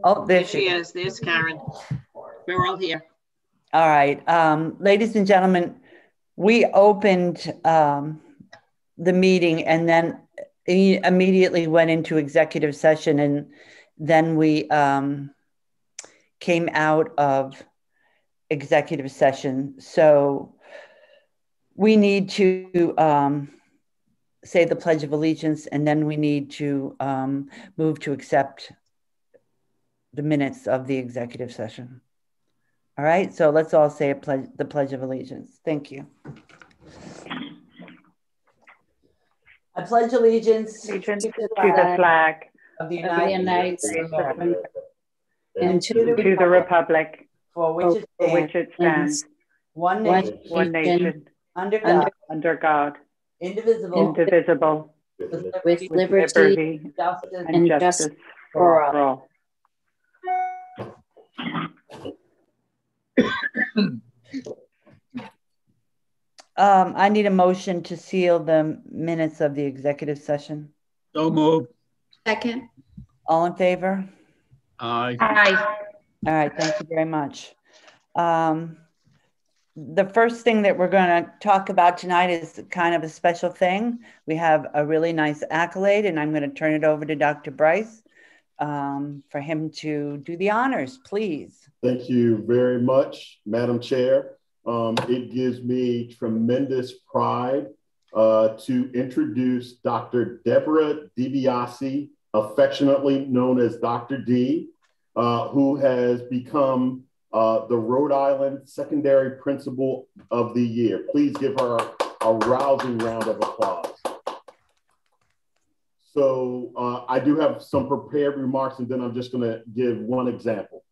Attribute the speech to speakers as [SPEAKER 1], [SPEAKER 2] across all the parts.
[SPEAKER 1] Oh, there
[SPEAKER 2] There she is. There's Karen. We're all here.
[SPEAKER 1] All right. Ladies and gentlemen, we opened the meeting and then immediately went into executive session, and then we came out of executive session. So we need to say the Pledge of Allegiance, and then we need to move to accept the minutes of the executive session. All right, so let's all say the Pledge of Allegiance. Thank you. I pledge allegiance to
[SPEAKER 3] the flag
[SPEAKER 1] of the
[SPEAKER 3] United States of America
[SPEAKER 1] and
[SPEAKER 3] to the republic
[SPEAKER 1] for which it stands,
[SPEAKER 3] one nation, under God,
[SPEAKER 1] indivisible,
[SPEAKER 3] with liberty and justice for all.
[SPEAKER 1] I need a motion to seal the minutes of the executive session.
[SPEAKER 4] So moved.
[SPEAKER 5] Second.
[SPEAKER 1] All in favor?
[SPEAKER 4] Aye.
[SPEAKER 5] Aye.
[SPEAKER 1] All right, thank you very much. The first thing that we're going to talk about tonight is kind of a special thing. We have a really nice accolade, and I'm going to turn it over to Dr. Bryce for him to do the honors, please.
[SPEAKER 6] Thank you very much, Madam Chair. It gives me tremendous pride to introduce Dr. Deborah DiBiase, affectionately known as Dr. D, who has become the Rhode Island Secondary Principal of the Year. Please give her a rousing round of applause. So I do have some prepared remarks, and then I'm just going to give one example.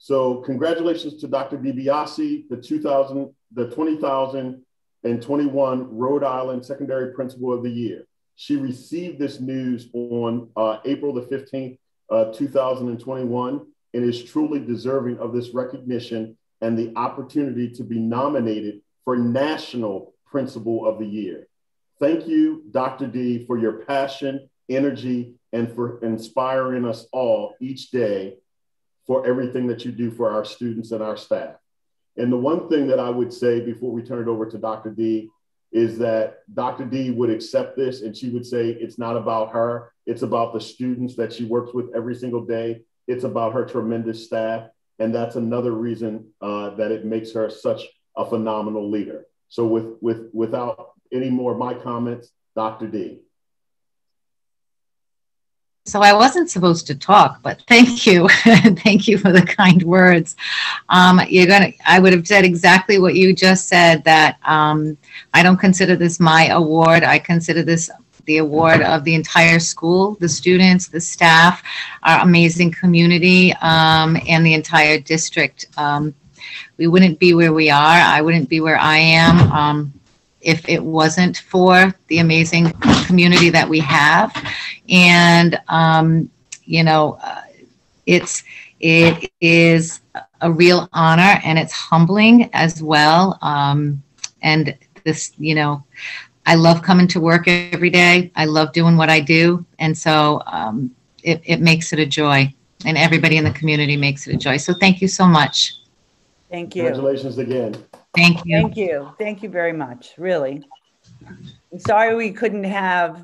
[SPEAKER 6] So congratulations to Dr. DiBiase, the 2021 Rhode Island Secondary Principal of the Year. She received this news on April the 15th, 2021, and is truly deserving of this recognition and the opportunity to be nominated for National Principal of the Year. Thank you, Dr. D, for your passion, energy, and for inspiring us all each day for everything that you do for our students and our staff. And the one thing that I would say before we turn it over to Dr. D is that Dr. D would accept this, and she would say it's not about her, it's about the students that she works with every single day. It's about her tremendous staff. And that's another reason that it makes her such a phenomenal leader. So without any more of my comments, Dr. D.
[SPEAKER 7] So I wasn't supposed to talk, but thank you. Thank you for the kind words. I would have said exactly what you just said, that I don't consider this my award. I consider this the award of the entire school, the students, the staff, our amazing community, and the entire district. We wouldn't be where we are. I wouldn't be where I am if it wasn't for the amazing community that we have. And, it is a real honor, and it's humbling as well. And this, I love coming to work every day. I love doing what I do. And so it makes it a joy, and everybody in the community makes it a joy. So thank you so much.
[SPEAKER 1] Thank you.
[SPEAKER 6] Congratulations again.
[SPEAKER 7] Thank you.
[SPEAKER 1] Thank you. Thank you very much, really. I'm sorry we couldn't have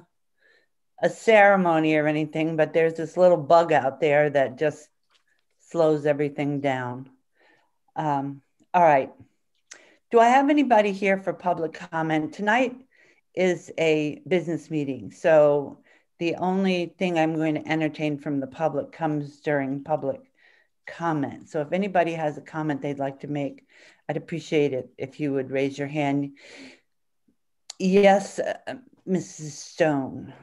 [SPEAKER 1] a ceremony or anything, but there's this little bug out there that just slows everything down. All right. Do I have anybody here for public comment? Tonight is a business meeting, so the only thing I'm going to entertain from the public comes during public comment. So if anybody has a comment they'd like to make, I'd appreciate it if you would raise your hand. Yes, Mrs. Stone.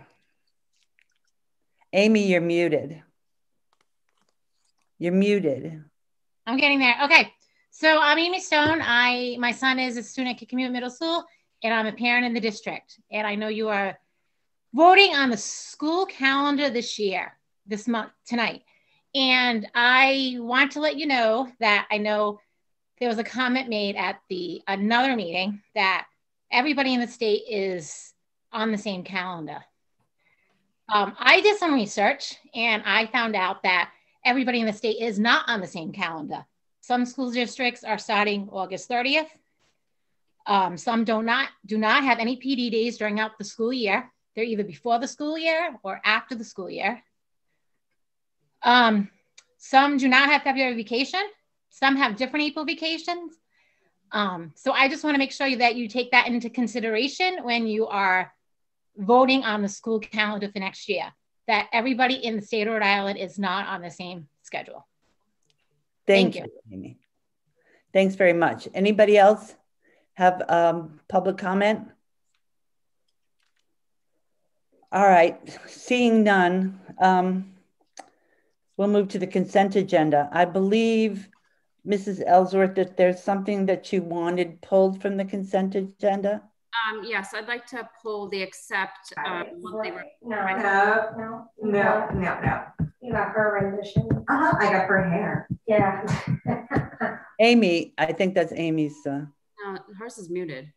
[SPEAKER 1] Amy, you're muted. You're muted.
[SPEAKER 8] I'm getting there. Okay. So I'm Amy Stone. My son is a student at Kickapoo Middle School, and I'm a parent in the district. And I know you are voting on the school calendar this month, tonight. And I want to let you know that I know there was a comment made at another meeting that everybody in the state is on the same calendar. I did some research, and I found out that everybody in the state is not on the same calendar. Some school districts are starting August 30th. Some do not have any PD days during out the school year. They're either before the school year or after the school year. Some do not have February vacation. Some have different April vacations. So I just want to make sure that you take that into consideration when you are voting on the school calendar for next year, that everybody in the state of Rhode Island is not on the same schedule.
[SPEAKER 1] Thank you, Amy. Thanks very much. Anybody else have public comment? All right, seeing none, we'll move to the consent agenda. I believe, Mrs. Ellsworth, that there's something that you wanted pulled from the consent agenda?
[SPEAKER 5] Yes, I'd like to pull the accept monthly.
[SPEAKER 9] No. You got her rendition. I got her hair. Yeah.
[SPEAKER 1] Amy, I think that's Amy's.
[SPEAKER 5] No, hers is muted.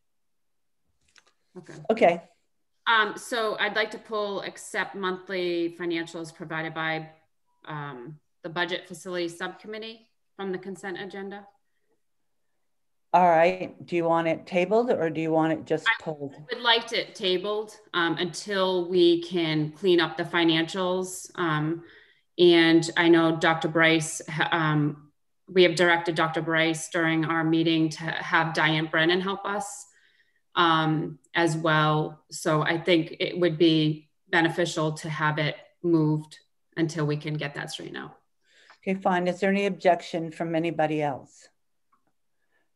[SPEAKER 5] Okay.
[SPEAKER 1] Okay.
[SPEAKER 5] So I'd like to pull accept monthly financials provided by the Budget Facility Subcommittee from the consent agenda.
[SPEAKER 1] All right. Do you want it tabled or do you want it just pulled?
[SPEAKER 5] I would like it tabled until we can clean up the financials. And I know Dr. Bryce, we have directed Dr. Bryce during our meeting to have Diane Brennan help us as well. So I think it would be beneficial to have it moved until we can get that straightened out.
[SPEAKER 1] Okay, fine. Is there any objection from anybody else?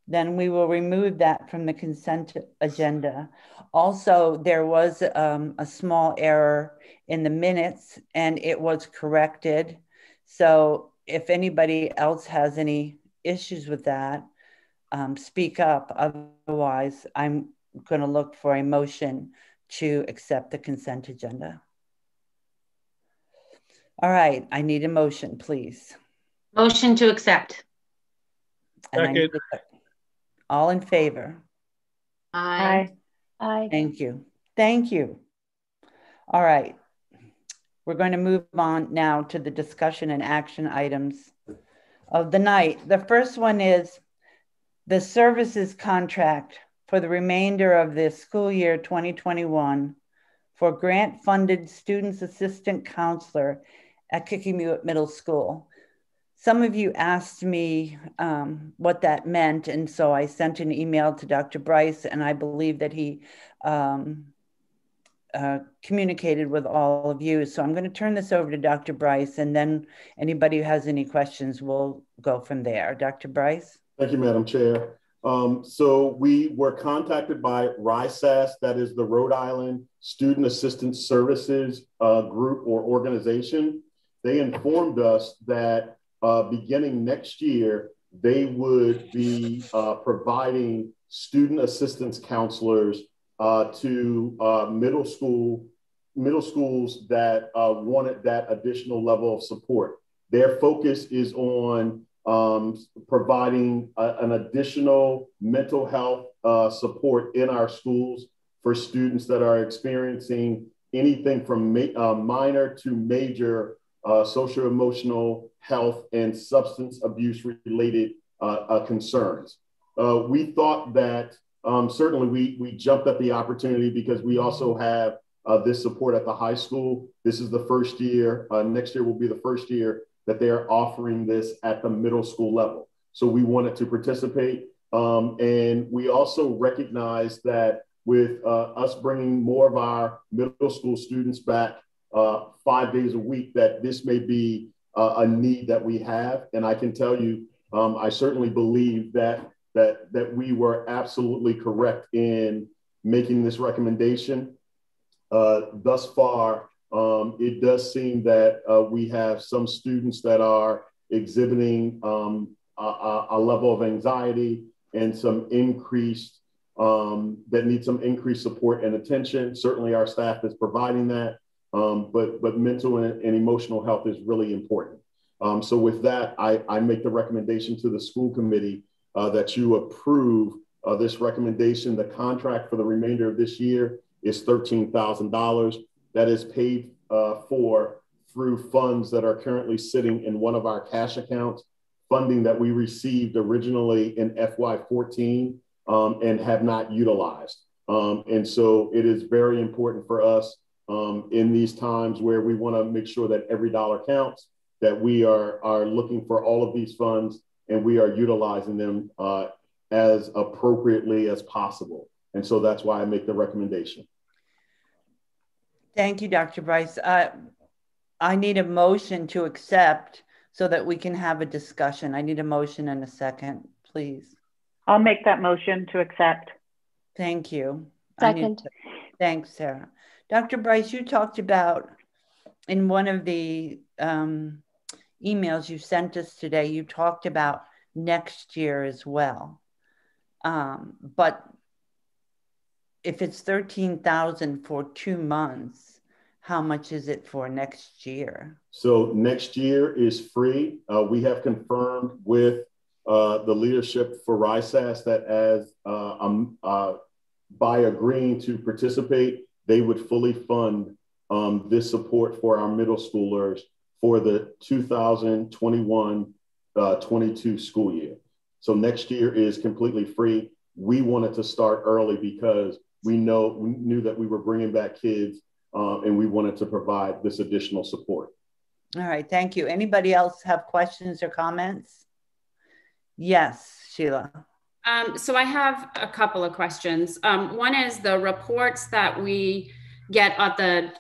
[SPEAKER 1] Then we will remove that from the consent agenda. Also, there was a small error in the minutes and it was corrected. So if anybody else has any issues with that, speak up. Otherwise, I'm going to look for a motion to accept the consent agenda. All right, I need a motion, please.
[SPEAKER 8] Motion to accept.
[SPEAKER 4] Second.
[SPEAKER 1] All in favor?
[SPEAKER 3] Aye.
[SPEAKER 1] Thank you. Thank you. All right. We're going to move on now to the discussion and action items of the night. The first one is the services contract for the remainder of the school year 2021 for grant-funded students assistant counselor at Kickamuit Middle School. Some of you asked me what that meant, and so I sent an email to Dr. Bryce, and I believe that he communicated with all of you. So I'm going to turn this over to Dr. Bryce, and then anybody who has any questions will go from there. Dr. Bryce?
[SPEAKER 6] Thank you, Madam Chair. So we were contacted by RISAS, that is the Rhode Island Student Assistance Services group or organization. They informed us that beginning next year, they would be providing student assistance counselors to middle schools that wanted that additional level of support. Their focus is on providing an additional mental health support in our schools for students that are experiencing anything from minor to major socio-emotional health and substance abuse related concerns. We thought that certainly we jumped at the opportunity because we also have this support at the high school. This is the first year, next year will be the first year that they're offering this at the middle school level. So we wanted to participate. And we also recognize that with us bringing more of our middle school students back 5 days a week, that this may be a need that we have. And I can tell you, I certainly believe that we were absolutely correct in making this recommendation. Thus far, it does seem that we have some students that are exhibiting a level of anxiety and some increased, that need some increased support and attention. Certainly our staff is providing that, but mental and emotional health is really important. So with that, I make the recommendation to the school committee that you approve this recommendation. The contract for the remainder of this year is $13,000. That is paid for through funds that are currently sitting in one of our cash accounts, funding that we received originally in FY14 and have not utilized. And so it is very important for us in these times where we want to make sure that every dollar counts, that we are looking for all of these funds and we are utilizing them as appropriately as possible. And so that's why I make the recommendation.
[SPEAKER 1] Thank you, Dr. Bryce. I need a motion to accept so that we can have a discussion. I need a motion and a second, please.
[SPEAKER 10] I'll make that motion to accept.
[SPEAKER 1] Thank you.
[SPEAKER 3] Second.
[SPEAKER 1] Thanks, Sarah. Dr. Bryce, you talked about in one of the emails you sent us today, you talked about next year as well. But if it's $13,000 for 2 months, how much is it for next year? So
[SPEAKER 6] next year is free. We have confirmed with the leadership for RISAS that as by agreeing to participate, they would fully fund this support for our middle schoolers for the 2021-22 school year. So next year is completely free. We wanted to start early because we knew that we were bringing back kids and we wanted to provide this additional support.
[SPEAKER 1] All right, thank you. Anybody else have questions or comments? Yes, Sheila.
[SPEAKER 5] So I have a couple of questions. One is the reports that we get at the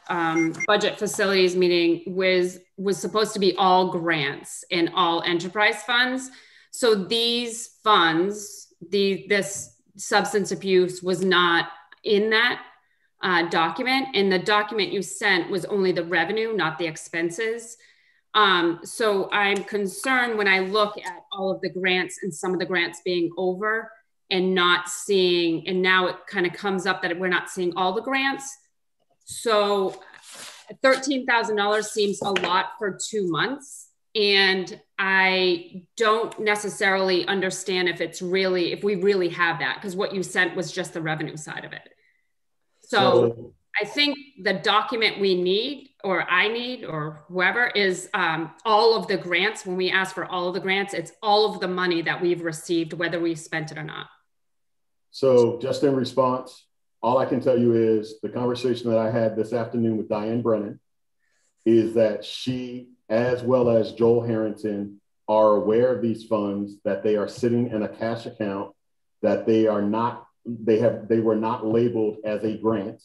[SPEAKER 5] budget facilities meeting was supposed to be all grants and all enterprise funds. So these funds, this substance abuse was not in that document, and the document you sent was only the revenue, not the expenses. So I'm concerned when I look at all of the grants and some of the grants being over and not seeing, and now it kind of comes up that we're not seeing all the grants. So $13,000 seems a lot for 2 months. And I don't necessarily understand if we really have that, because what you sent was just the revenue side of it. So I think the document we need, or I need, or whoever, is all of the grants. When we ask for all of the grants, it's all of the money that we've received, whether we spent it or not.
[SPEAKER 6] So just in response, all I can tell you is the conversation that I had this afternoon with Diane Brennan is that she, as well as Joel Harrington, are aware of these funds, that they are sitting in a cash account, that they were not labeled as a grant.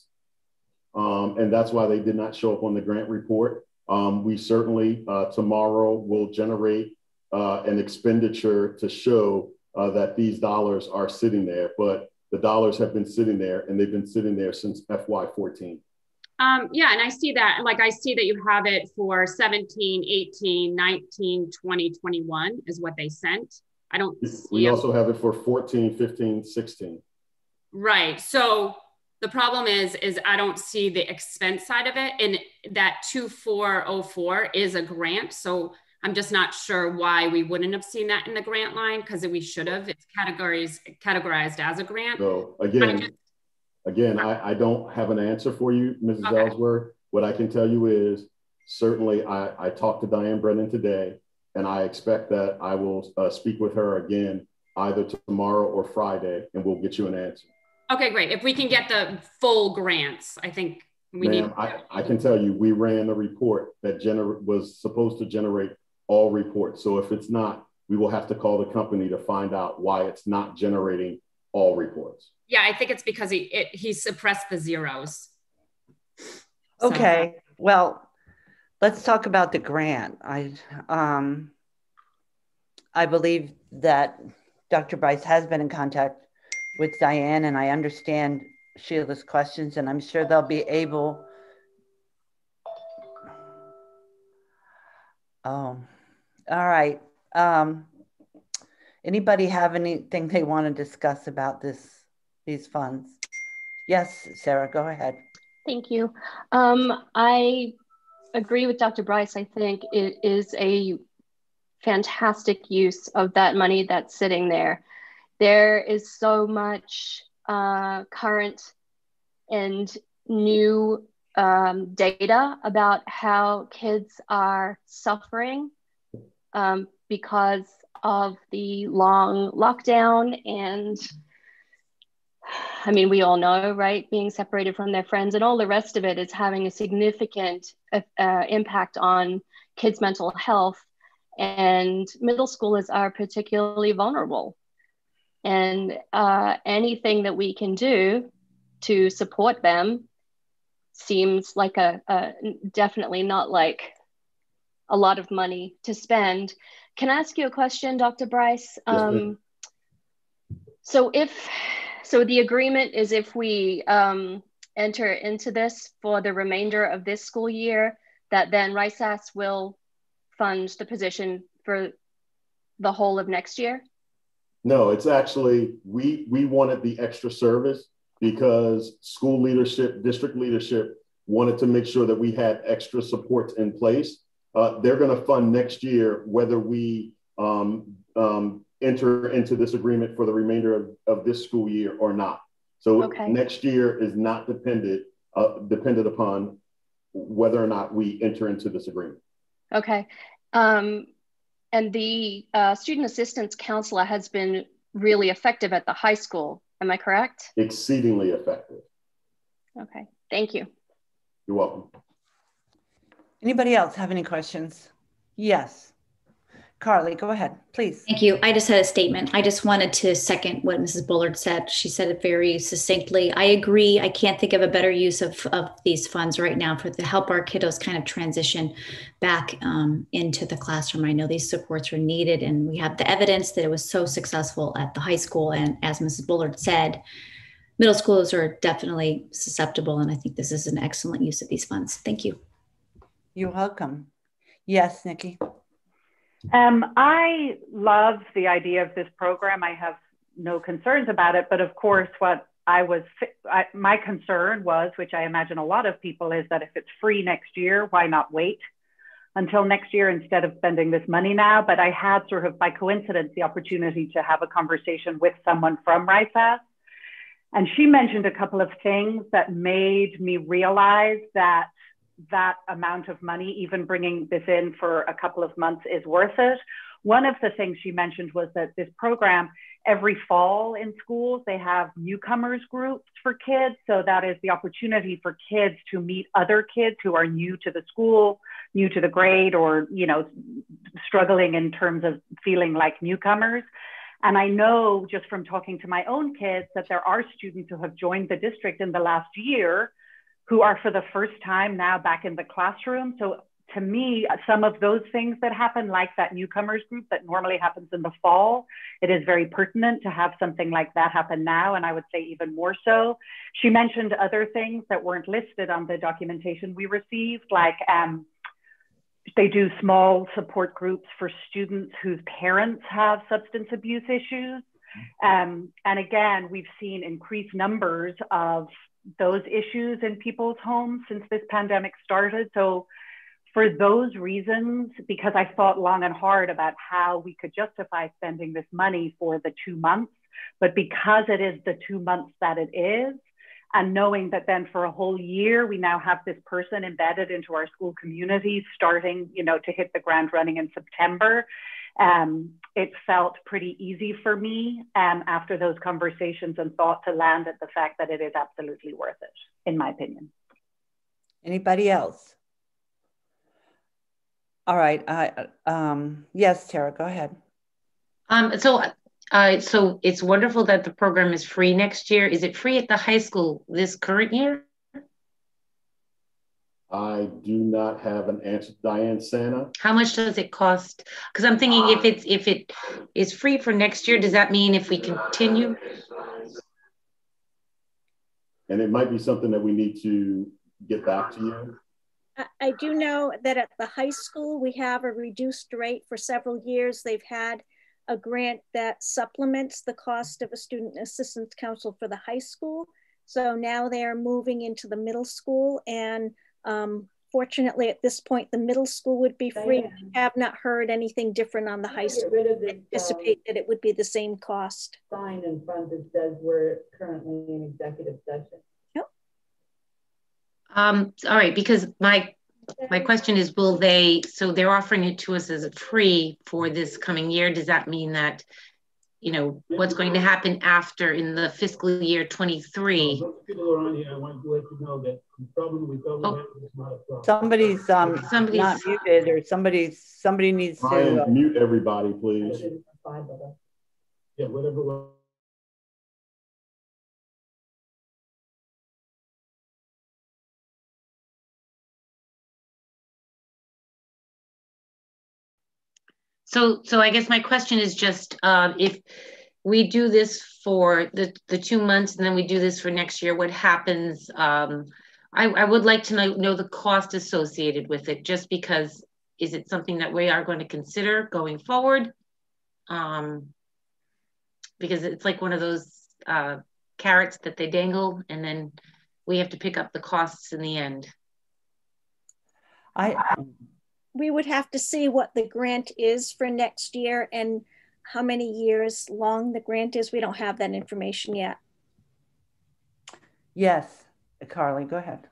[SPEAKER 6] And that's why they did not show up on the grant report. We certainly tomorrow will generate an expenditure to show that these dollars are sitting there, but the dollars have been sitting there and they've been sitting there since FY14.
[SPEAKER 5] Yeah, and I see that, like I see that you have it for 17, 18, 19, 20, 21 is what they sent. I don't see
[SPEAKER 6] We also have it for 14, 15, 16.
[SPEAKER 5] Right, so the problem is I don't see the expense side of it, and that 2404 is a grant. So I'm just not sure why we wouldn't have seen that in the grant line, because we should have. It's categorized as a grant.
[SPEAKER 6] So again, I don't have an answer for you, Mrs.
[SPEAKER 5] Okay.
[SPEAKER 6] Ellsworth. What I can tell you is certainly I talked to Diane Brennan today, and I expect that I will speak with her again either tomorrow or Friday, and we'll get you an answer.
[SPEAKER 5] Okay, great. If we can get the full grants, I think we need.
[SPEAKER 6] I can tell you, we ran the report that was supposed to generate all reports. So if it's not, we will have to call the company to find out why it's not generating all reports.
[SPEAKER 5] Yeah, I think it's because he suppressed the zeros.
[SPEAKER 1] Okay, well, let's talk about the grant. I believe that Dr. Bryce has been in contact with Diane, and I understand Sheila's questions, and I'm sure they'll be able. Oh, all right. Anybody have anything they want to discuss about these funds? Yes, Sarah, go ahead.
[SPEAKER 3] Thank you. I agree with Dr. Bryce. I think it is a fantastic use of that money that's sitting there. There is so much current and new data about how kids are suffering because of the long lockdown. And I mean, we all know, right? Being separated from their friends and all the rest of it is having a significant impact on kids' mental health. And middle schoolers are particularly vulnerable. And anything that we can do to support them seems like definitely not like a lot of money to spend. Can I ask you a question, Dr. Bryce?
[SPEAKER 6] Yes,
[SPEAKER 3] so the agreement is if we enter into this for the remainder of this school year, that then RISAS will fund the position for the whole of next year?
[SPEAKER 6] No, it's actually, we wanted the extra service because school leadership, district leadership wanted to make sure that we had extra supports in place. They're going to fund next year, whether we enter into this agreement for the remainder of this school year or not. So next year is not dependent upon whether or not we enter into this agreement.
[SPEAKER 3] Okay. And the student assistance counselor has been really effective at the high school. Am I correct?
[SPEAKER 6] Exceedingly effective.
[SPEAKER 3] Okay, thank you.
[SPEAKER 6] You're welcome.
[SPEAKER 1] Anybody else have any questions? Yes. Carly, go ahead, please.
[SPEAKER 11] Thank you. I just had a statement. I just wanted to second what Mrs. Bullard said. She said it very succinctly. I agree. I can't think of a better use of these funds right now to help our kiddos kind of transition back into the classroom. I know these supports are needed, and we have the evidence that it was so successful at the high school. And as Mrs. Bullard said, middle schoolers are definitely susceptible, and I think this is an excellent use of these funds. Thank you.
[SPEAKER 1] You're welcome. Yes, Nikki.
[SPEAKER 10] I love the idea of this program. I have no concerns about it, but of course, my concern was, which I imagine a lot of people, is that if it's free next year, why not wait until next year instead of spending this money now? But I had sort of by coincidence the opportunity to have a conversation with someone from RISAS, and she mentioned a couple of things that made me realize that amount of money, even bringing this in for a couple of months, is worth it. One of the things she mentioned was that this program, every fall in schools, they have Newcomers groups for kids. So that is the opportunity for kids to meet other kids who are new to the school, new to the grade, or, you know, struggling in terms of feeling like newcomers. And I know just from talking to my own kids that there are students who have joined the district in the last year who are for the first time now back in the classroom. So to me, some of those things that happen, like that newcomers group that normally happens in the fall, it is very pertinent to have something like that happen now. And I would say even more so. She mentioned other things that weren't listed on the documentation we received, like they do small support groups for students whose parents have substance abuse issues. And again, we've seen increased numbers of those issues in people's homes since this pandemic started. So for those reasons, because I thought long and hard about how we could justify spending this money for the 2 months, but because it is the 2 months that it is, and knowing that then for a whole year, we now have this person embedded into our school community starting, you know, to hit the ground running in September, it felt pretty easy for me after those conversations and thought to land at the fact that it is absolutely worth it, in my opinion.
[SPEAKER 1] Anybody else? All right. Yes, Tara, go ahead.
[SPEAKER 12] So it's wonderful that the program is free next year. Is it free at the high school this current year?
[SPEAKER 6] I do not have an answer, Diane Santa.
[SPEAKER 12] How much does it cost? Because I'm thinking if it is free for next year, does that mean if we continue?
[SPEAKER 6] And it might be something that we need to get back to you.
[SPEAKER 13] I do know that at the high school, we have a reduced rate for several years. They've had a grant that supplements the cost of a student assistance counsel for the high school. So now they're moving into the middle school, and fortunately at this point, the middle school would be free. I have not heard anything different on the high school. I anticipate that it would be the same cost.
[SPEAKER 14] Sign in front that says we're currently in executive session.
[SPEAKER 13] Yep.
[SPEAKER 12] All right, because my question is, will they, so they're offering it to us as a free for this coming year. Does that mean that, you know, what's going to happen after in the fiscal year 23?
[SPEAKER 4] People around here, I want to let you know that the problem with government is not a problem.
[SPEAKER 1] Somebody's not muted, or somebody needs
[SPEAKER 6] Ryan,
[SPEAKER 1] to
[SPEAKER 6] mute everybody, please.
[SPEAKER 4] Yeah, whatever.
[SPEAKER 12] So I guess my question is just, if we do this for the 2 months and then we do this for next year, what happens? I would like to know the cost associated with it, just because, is it something that we are going to consider going forward? Because it's like one of those carrots that they dangle, and then we have to pick up the costs in the end.
[SPEAKER 13] We would have to see what the grant is for next year and how many years long the grant is. We don't have that information yet.
[SPEAKER 1] Yes, Carly, go ahead.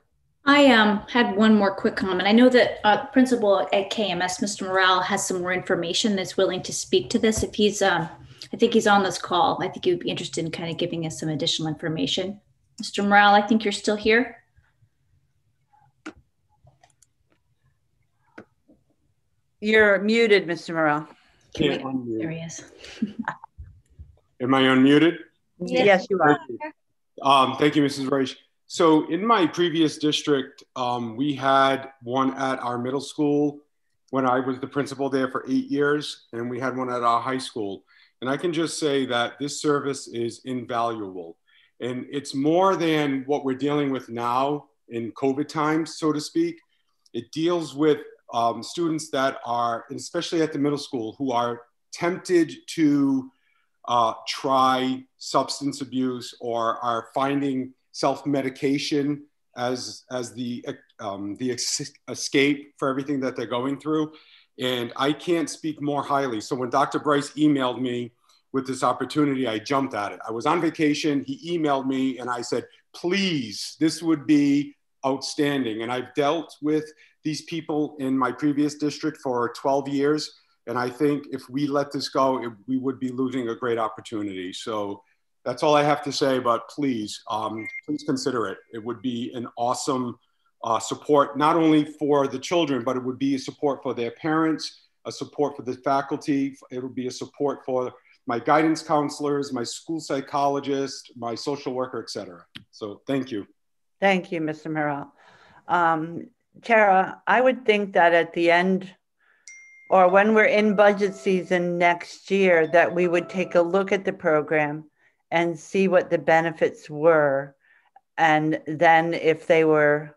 [SPEAKER 11] I had one more quick comment. I know that principal at KMS, Mr. Morale, has some more information that's willing to speak to this. If he's, I think he's on this call. I think he would be interested in kind of giving us some additional information. Mr. Morale, I think you're still here.
[SPEAKER 1] You're muted, Mr. Morale.
[SPEAKER 11] There he is.
[SPEAKER 14] Am I unmuted?
[SPEAKER 1] Yes, you are.
[SPEAKER 14] Thank you, Mrs. Reich. So in my previous district, we had one at our middle school when I was the principal there for 8 years, and we had one at our high school. And I can just say that this service is invaluable. And it's more than what we're dealing with now in COVID times, so to speak. It deals with students that are, especially at the middle school, who are tempted to try substance abuse or are finding self-medication as the escape for everything that they're going through. And I can't speak more highly. So when Dr. Bryce emailed me with this opportunity, I jumped at it. I was on vacation, he emailed me and I said, please, this would be outstanding. And I've dealt with these people in my previous district for 12 years. And I think if we let this go, we would be losing a great opportunity. So that's all I have to say, but please, please consider it. It would be an awesome support, not only for the children, but it would be a support for their parents, a support for the faculty. It would be a support for my guidance counselors, my school psychologist, my social worker, et cetera. So thank you.
[SPEAKER 1] Thank you, Mr. Morrell. Tara, I would think that at the end, or when we're in budget season next year, that we would take a look at the program and see what the benefits were. And then if they were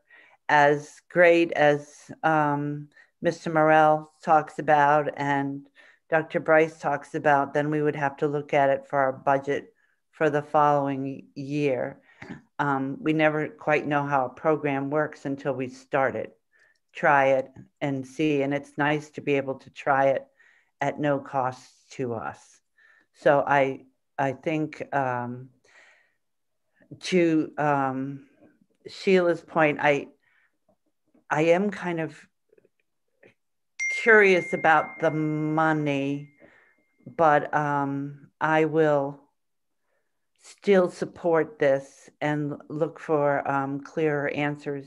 [SPEAKER 1] as great as Mr. Morrell talks about and Dr. Bryce talks about, then we would have to look at it for our budget for the following year. We never quite know how a program works until we start it, try it and see. And it's nice to be able to try it at no cost to us. So I think to Sheila's point, I am kind of curious about the money, but I will still support this and look for clearer answers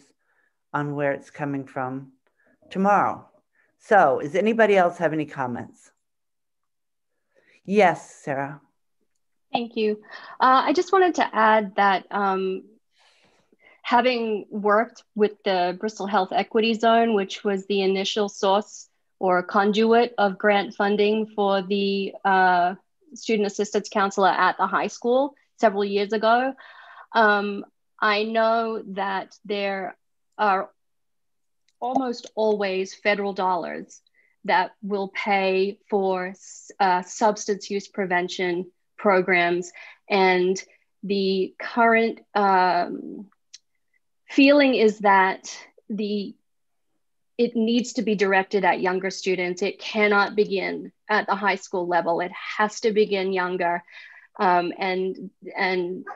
[SPEAKER 1] on where it's coming from tomorrow. So does anybody else have any comments? Yes, Sarah.
[SPEAKER 3] Thank you. I just wanted to add that having worked with the Bristol Health Equity Zone, which was the initial source or conduit of grant funding for the student assistance counselor at the high school several years ago, I know that there are almost always federal dollars that will pay for substance use prevention programs. And the current feeling is that it needs to be directed at younger students. It cannot begin at the high school level. It has to begin younger. And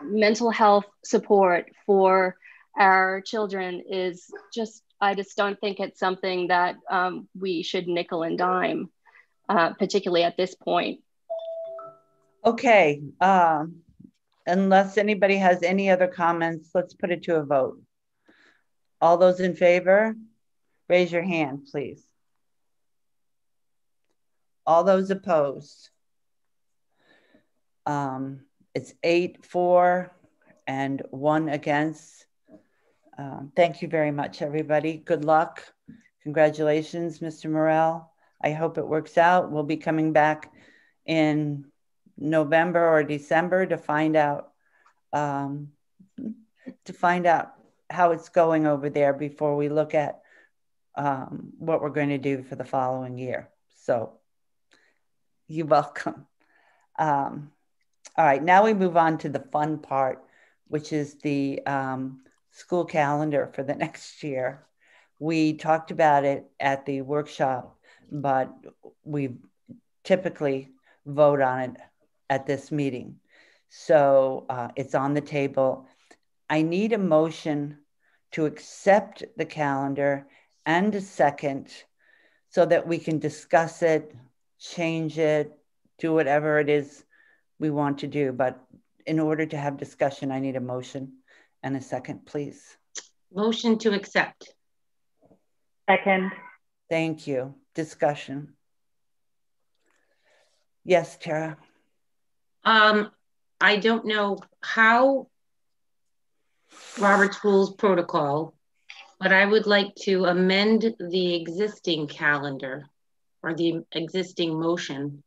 [SPEAKER 3] mental health support for our children is just, I just don't think it's something that we should nickel and dime, particularly at this point.
[SPEAKER 1] Okay, unless anybody has any other comments, let's put it to a vote. All those in favor, raise your hand, please. All those opposed. It's 8-4 and 1 against. Thank you very much, everybody. Good luck. Congratulations, Mr. Morrell. I hope it works out. We'll be coming back in November or December to find out how it's going over there before we look at what we're going to do for the following year. So you're welcome. All right, now we move on to the fun part, which is the school calendar for the next year. We talked about it at the workshop, but we typically vote on it at this meeting. So it's on the table. I need a motion to accept the calendar and a second so that we can discuss it, change it, do whatever it is we want to do. But in order to have discussion, I need a motion and a second, please.
[SPEAKER 12] Motion to accept.
[SPEAKER 10] Second.
[SPEAKER 1] Thank you. Discussion. Yes, Tara.
[SPEAKER 12] I don't know how Robert's Rules protocol, but I would like to amend the existing calendar or the existing motion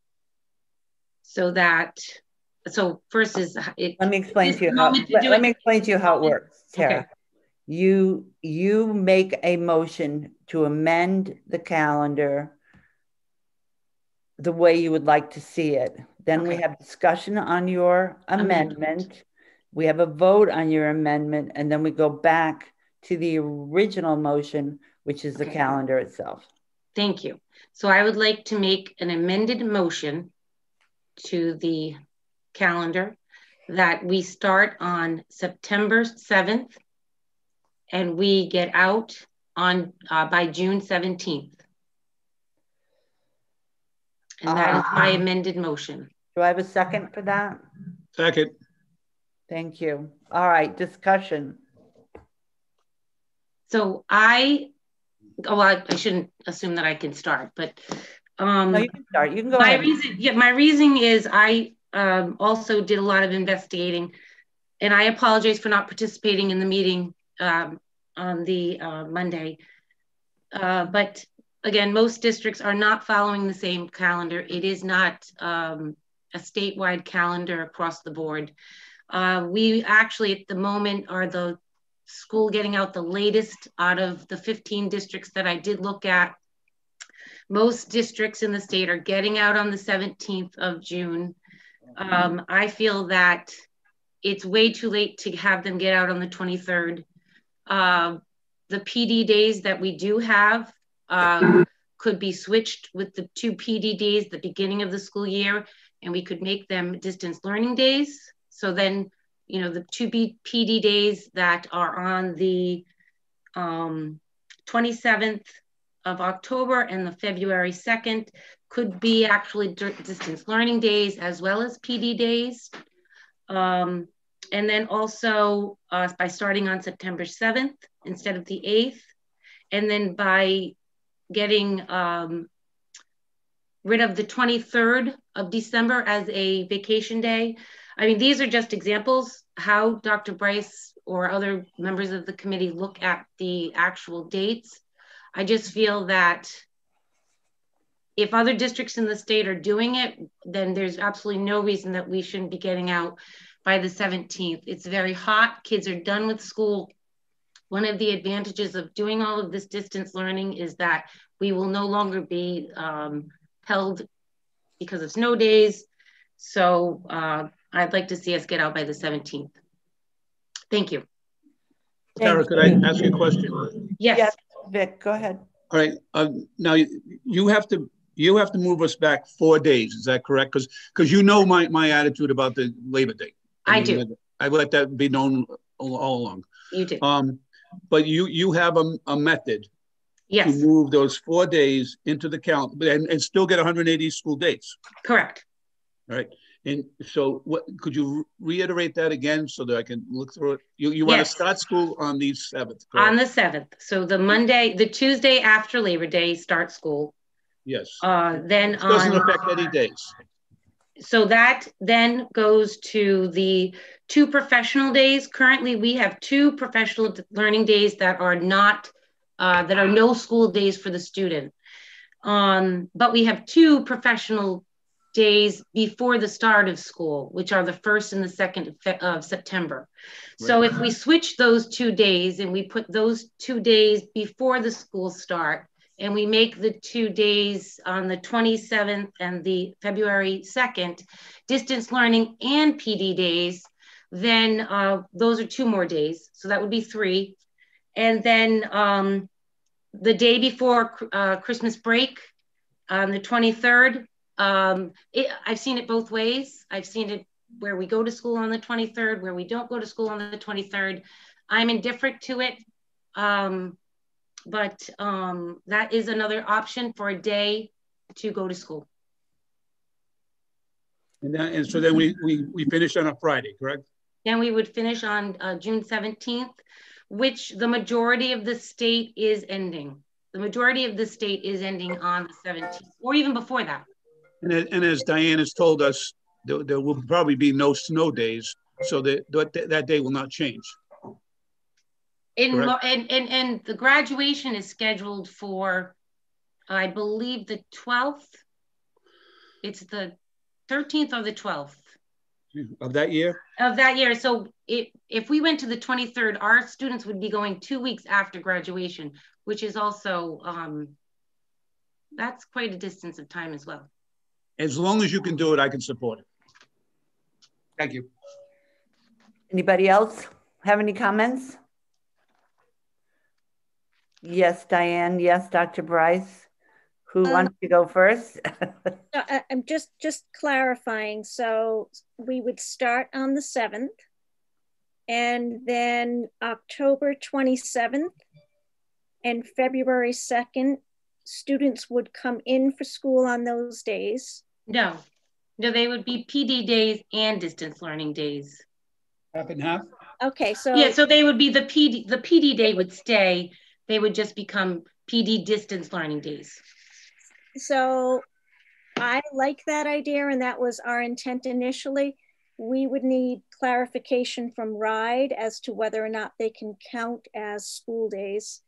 [SPEAKER 12] so that, so first is it.
[SPEAKER 1] Let me explain to you how, let me explain to you how it works, Tara. Okay. You make a motion to amend the calendar the way you would like to see it. Then we have discussion on your amendment. We have a vote on your amendment, and then we go back to the original motion, which is the calendar itself.
[SPEAKER 12] Thank you. So I would like to make an amended motion to the calendar that we start on September 7th and we get out on by June 17th. And that is my amended motion.
[SPEAKER 1] Do I have a second for that?
[SPEAKER 15] Second.
[SPEAKER 1] Thank you. All right, discussion.
[SPEAKER 12] So I shouldn't assume that I can start, but
[SPEAKER 1] no, you can start. You can go ahead.
[SPEAKER 12] My reason is I also did a lot of investigating, and I apologize for not participating in the meeting on the Monday. But again, most districts are not following the same calendar. It is not a statewide calendar across the board. We actually at the moment are the school getting out the latest out of the 15 districts that I did look at. Most districts in the state are getting out on the 17th of June. I feel that it's way too late to have them get out on the 23rd. The PD days that we do have could be switched with the 2 PD days, the beginning of the school year, and we could make them distance learning days. So then, you know, the 2 PD days that are on the 27th of October and the February 2nd could be actually distance learning days as well as PD days. And then also by starting on September 7th instead of the 8th, and then by getting rid of the 23rd of December as a vacation day. I mean, these are just examples how Dr. Bryce or other members of the committee look at the actual dates. I just feel that if other districts in the state are doing it, then there's absolutely no reason that we shouldn't be getting out by the 17th. It's very hot, kids are done with school. One of the advantages of doing all of this distance learning is that we will no longer be held because of snow days. So I'd like to see us get out by the 17th. Thank you.
[SPEAKER 15] Tara, could I ask you a question?
[SPEAKER 12] Yes.
[SPEAKER 1] Yes, Vic, go ahead.
[SPEAKER 15] All right. Now you have to move us back 4 days. Is that correct? Because you know my attitude about the Labor Day.
[SPEAKER 12] I do.
[SPEAKER 15] I let that be known all along.
[SPEAKER 12] You do.
[SPEAKER 15] But you have a method
[SPEAKER 12] yes.
[SPEAKER 15] to move those 4 days into the calendar and still get 180 school dates.
[SPEAKER 12] Correct.
[SPEAKER 15] All right. And so what could you reiterate that again so that I can look through it? You
[SPEAKER 12] yes.
[SPEAKER 15] want to start school on the 7th, correct?
[SPEAKER 12] On the 7th. So the Tuesday after Labor Day, start school.
[SPEAKER 15] Yes.
[SPEAKER 12] Then
[SPEAKER 15] it doesn't affect any days.
[SPEAKER 12] So that then goes to the 2 professional days. Currently, we have 2 professional learning days that are not, that are no school days for the student. But we have 2 professional days before the start of school, which are the 1st and the 2nd of September. Right. So if we switch those 2 days and we put those 2 days before the school start, and we make the 2 days on the 27th and the February 2nd, distance learning and PD days, then those are 2 more days. So that would be 3. And then the day before Christmas break, on the 23rd, I've seen it both ways. I've seen it where we go to school on the 23rd, where we don't go to school on the 23rd. I'm indifferent to it. But that is another option for a day to go to school.
[SPEAKER 15] And so then we finish on a Friday, correct?
[SPEAKER 12] Then we would finish on June 17th, which the majority of the state is ending. The majority of the state is ending on the 17th, or even before that.
[SPEAKER 15] And as Diane has told us, there will probably be no snow days, so that day will not change.
[SPEAKER 12] And the graduation is scheduled for, I believe, the 12th. It's the 13th or the 12th.
[SPEAKER 15] Of that year?
[SPEAKER 12] Of that year. So if we went to the 23rd, our students would be going 2 weeks after graduation, which is also, that's quite a distance of time as well.
[SPEAKER 15] As long as you can do it, I can support it. Thank you.
[SPEAKER 1] Anybody else have any comments? Yes, Diane. Yes, Dr. Bryce. Who wants to go first?
[SPEAKER 13] I'm just clarifying. So we would start on the 7th, and then October 27th and February 2nd, students would come in for school on those days.
[SPEAKER 12] No, they would be PD days and distance learning days.
[SPEAKER 15] Half and half?
[SPEAKER 13] Okay, so.
[SPEAKER 12] Yeah, so they would be the PD day would stay. They would just become PD distance learning days.
[SPEAKER 13] So I like that idea, and that was our intent initially. We would need clarification from Rhode as to whether or not they can count as school days.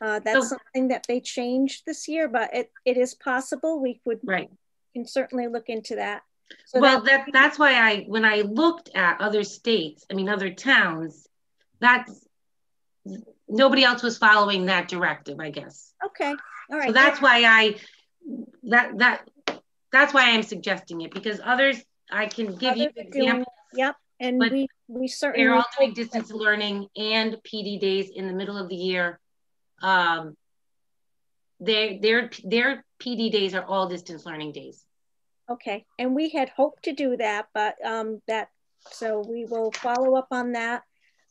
[SPEAKER 13] That's something that they changed this year, but it is possible. We could can certainly look into that. So
[SPEAKER 12] well, that's why when I looked at other states, I mean, other towns, nobody else was following that directive, I guess.
[SPEAKER 13] Okay, all right.
[SPEAKER 12] So that's why that's why I'm suggesting it, because others, I can give you examples.
[SPEAKER 13] Yep, and we certainly.
[SPEAKER 12] They're all doing distance learning and PD days in the middle of the year. Their PD days are all distance learning days.
[SPEAKER 13] Okay, and we had hoped to do that, but so we will follow up on that.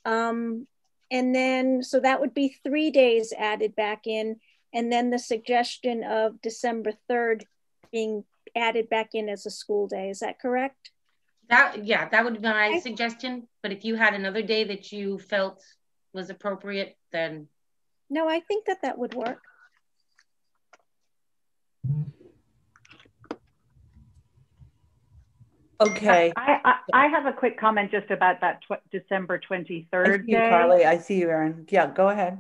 [SPEAKER 13] And then, so that would be 3 days added back in, and then the suggestion of December 3rd being added back in as a school day. Is that correct?
[SPEAKER 12] That would be my suggestion. But if you had another day that you felt was appropriate, then.
[SPEAKER 13] No, I think that would work.
[SPEAKER 1] Okay.
[SPEAKER 10] I have a quick comment just about that December 23rd day.
[SPEAKER 1] Carly, I see you, Erin. Yeah, go ahead.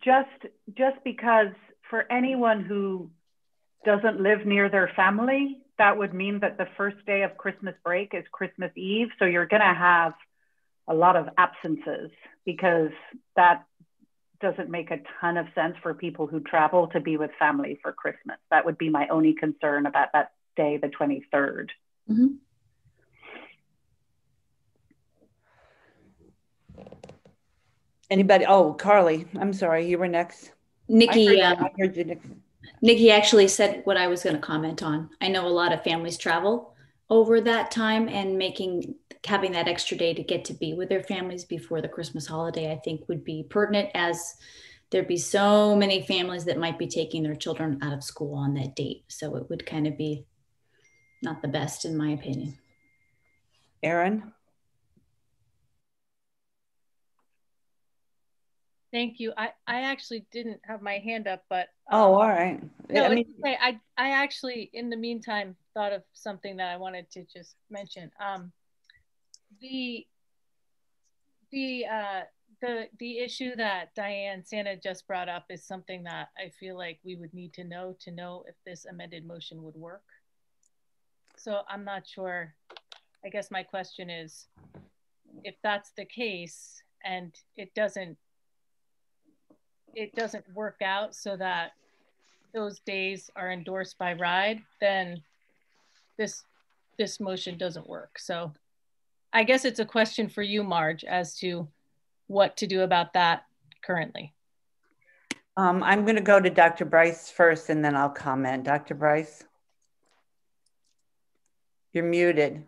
[SPEAKER 10] Just because for anyone who doesn't live near their family, that would mean that the first day of Christmas break is Christmas Eve. So you're going to have a lot of absences, because that doesn't make a ton of sense for people who travel to be with family for Christmas. That would be my only concern about that day, the 23rd.
[SPEAKER 11] Mm-hmm.
[SPEAKER 1] Anybody? Oh, Carly, I'm sorry, you were next.
[SPEAKER 11] Nikki,
[SPEAKER 1] I heard you, Nikki.
[SPEAKER 11] Nikki actually said what I was going to comment on. I know a lot of families travel over that time, and making having that extra day to get to be with their families before the Christmas holiday, I think would be pertinent, as there'd be so many families that might be taking their children out of school on that date. So it would kind of be not the best, in my opinion.
[SPEAKER 1] Erin?
[SPEAKER 16] Thank you. I actually didn't have my hand up, but
[SPEAKER 1] oh, all right.
[SPEAKER 16] No, I mean, I actually, in the meantime, thought of something that I wanted to just mention. The issue that Diane Santa just brought up is something that I feel like we would need to know if this amended motion would work. So I'm not sure. I guess my question is, if that's the case and it doesn't work out so that those days are endorsed by Rhode, then this motion doesn't work. So I guess it's a question for you, Marge, as to what to do about that currently.
[SPEAKER 1] I'm going to go to Dr. Bryce first, and then I'll comment. Dr. Bryce, you're muted.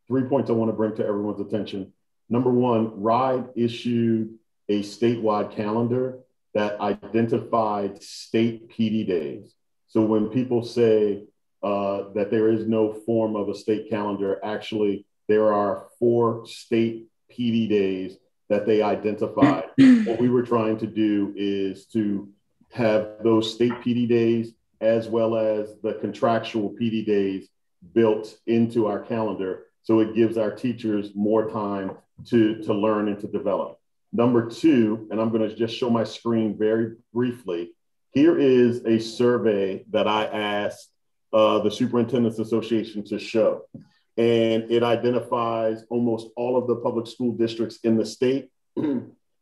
[SPEAKER 6] 3 points I want to bring to everyone's attention. Number one, Rhode issued a statewide calendar that identified state PD days. So when people say that there is no form of a state calendar, actually there are 4 state PD days that they identified. What we were trying to do is to have those state PD days as well as the contractual PD days built into our calendar, so it gives our teachers more time to learn and to develop. Number two, and I'm going to just show my screen very briefly. Here is a survey that I asked the Superintendents Association to show. And it identifies almost all of the public school districts in the state.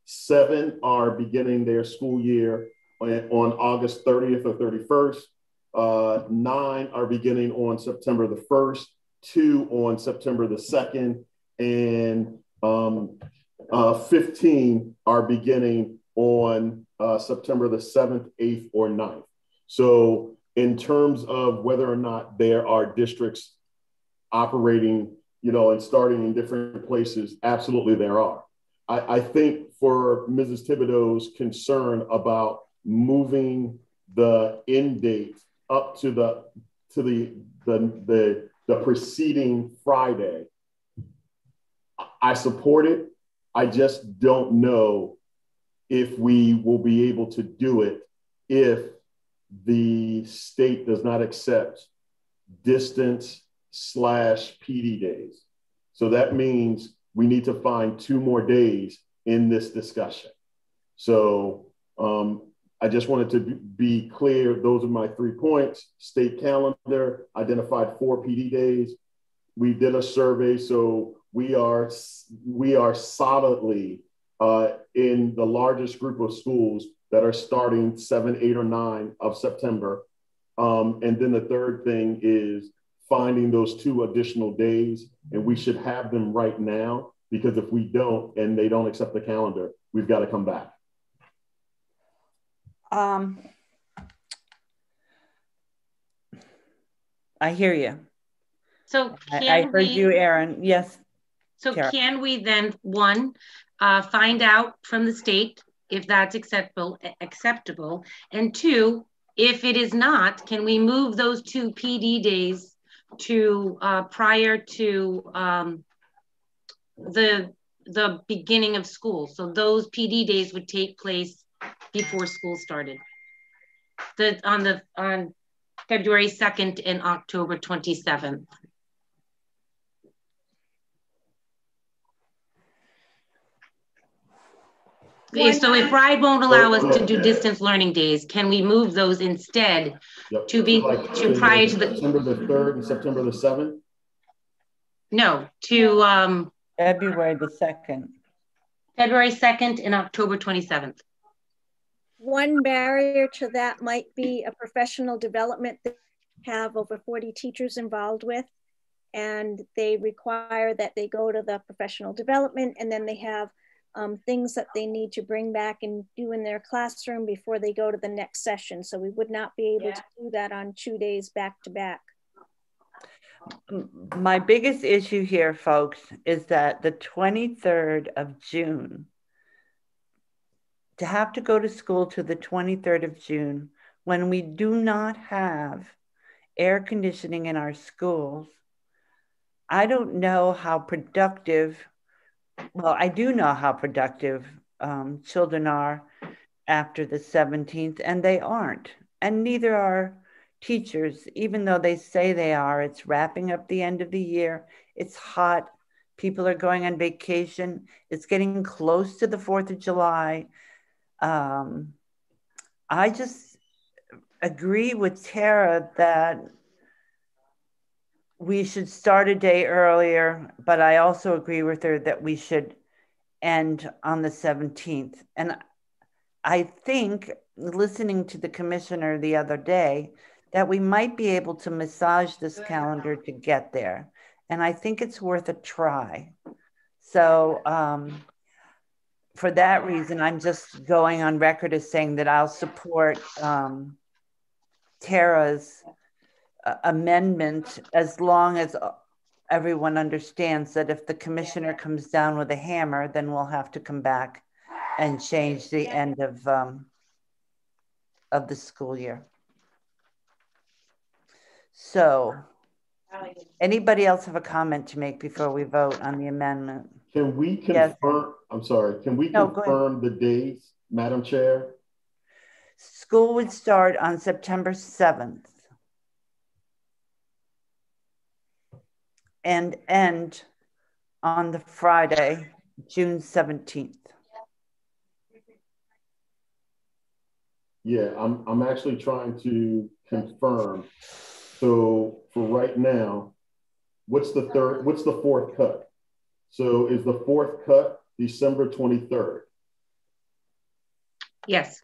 [SPEAKER 6] 7 are beginning their school year on August 30th or 31st. 9 are beginning on September the 1st, 2 on September the 2nd, and 15 are beginning on September the 7th, 8th, or 9th. So in terms of whether or not there are districts operating, and starting in different places, absolutely there are. I think for Mrs. Thibodeau's concern about moving the end date up to the preceding Friday, I support it. I just don't know if we will be able to do it if the state does not accept distance/PD days. So that means we need to find 2 more days in this discussion. So I just wanted to be clear. Those are my 3 points. State calendar identified 4 PD days. We did a survey, so we are solidly in the largest group of schools that are starting 7, 8, or 9 of September. And then the third thing is finding those 2 additional days, and we should have them right now, because if we don't and they don't accept the calendar, we've got to come back.
[SPEAKER 1] I hear you.
[SPEAKER 12] So
[SPEAKER 1] I heard you, Erin. Yes.
[SPEAKER 12] So
[SPEAKER 1] Tara.
[SPEAKER 12] Can we then, 1, find out from the state if that's acceptable, and 2, if it is not, can we move those 2 PD days to prior to the beginning of school? So those PD days would take place before school started, on February 2nd and October 27th. So if Rhode won't allow us to do distance learning days, can we move those instead to be prior to the
[SPEAKER 6] September the 3rd and September the 7th?
[SPEAKER 12] No, to
[SPEAKER 1] February the 2nd.
[SPEAKER 12] February 2nd and October 27th.
[SPEAKER 13] One barrier to that might be a professional development that have over 40 teachers involved with, and they require that they go to the professional development, and then they have things that they need to bring back and do in their classroom before they go to the next session. So we would not be able to do that on 2 days back to back.
[SPEAKER 1] My biggest issue here, folks, is that the 23rd of June, to have to go to school to the 23rd of June when we do not have air conditioning in our schools, I don't know how productive, well, I do know how productive children are after the 17th, and they aren't. And neither are teachers, even though they say they are. It's wrapping up the end of the year. It's hot. People are going on vacation. It's getting close to the 4th of July. I just agree with Tara that we should start a day earlier, but I also agree with her that we should end on the 17th. And I think, listening to the commissioner the other day, that we might be able to massage this calendar to get there. And I think it's worth a try. So for that reason, I'm just going on record as saying that I'll support Tara's amendment, as long as everyone understands that if the commissioner comes down with a hammer, then we'll have to come back and change the end of the school year. So, anybody else have a comment to make before we vote on the amendment?
[SPEAKER 6] Can we confirm, yes. I'm sorry, can we confirm the dates, Madam Chair?
[SPEAKER 1] School would start on September 7th and end on the Friday, June 17th.
[SPEAKER 6] Yeah, I'm actually trying to confirm. So for right now, what's the fourth cut? So is the fourth cut December 23rd?
[SPEAKER 12] Yes.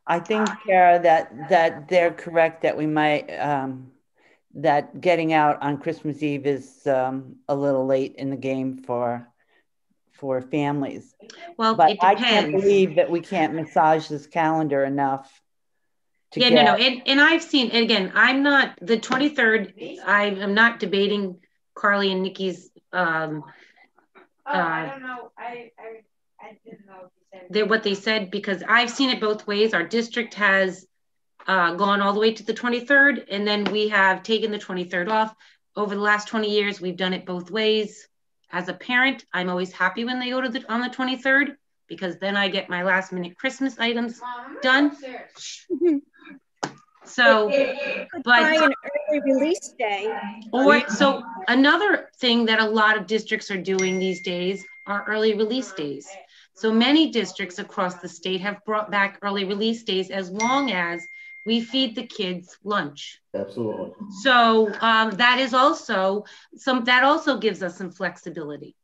[SPEAKER 1] I think, Kara, that they're correct that we might, that getting out on Christmas Eve is a little late in the game for families.
[SPEAKER 12] Well,
[SPEAKER 1] but
[SPEAKER 12] it depends.
[SPEAKER 1] I can't believe that we can't massage this calendar enough.
[SPEAKER 12] No. And I've seen, and again, I'm not, the 23rd, I'm not debating Carly and Nikki's, I don't know. I didn't know what they said, because I've seen it both ways. Our district has gone all the way to the 23rd, and then we have taken the 23rd off. Over the last 20 years, we've done it both ways. As a parent, I'm always happy when they go to on the 23rd, because then I get my last minute Christmas items done. So, but
[SPEAKER 13] an early release day.
[SPEAKER 12] So another thing that a lot of districts are doing these days are early release days. So many districts across the state have brought back early release days, as long as we feed the kids lunch.
[SPEAKER 6] Absolutely.
[SPEAKER 12] So that is also that also gives us some flexibility.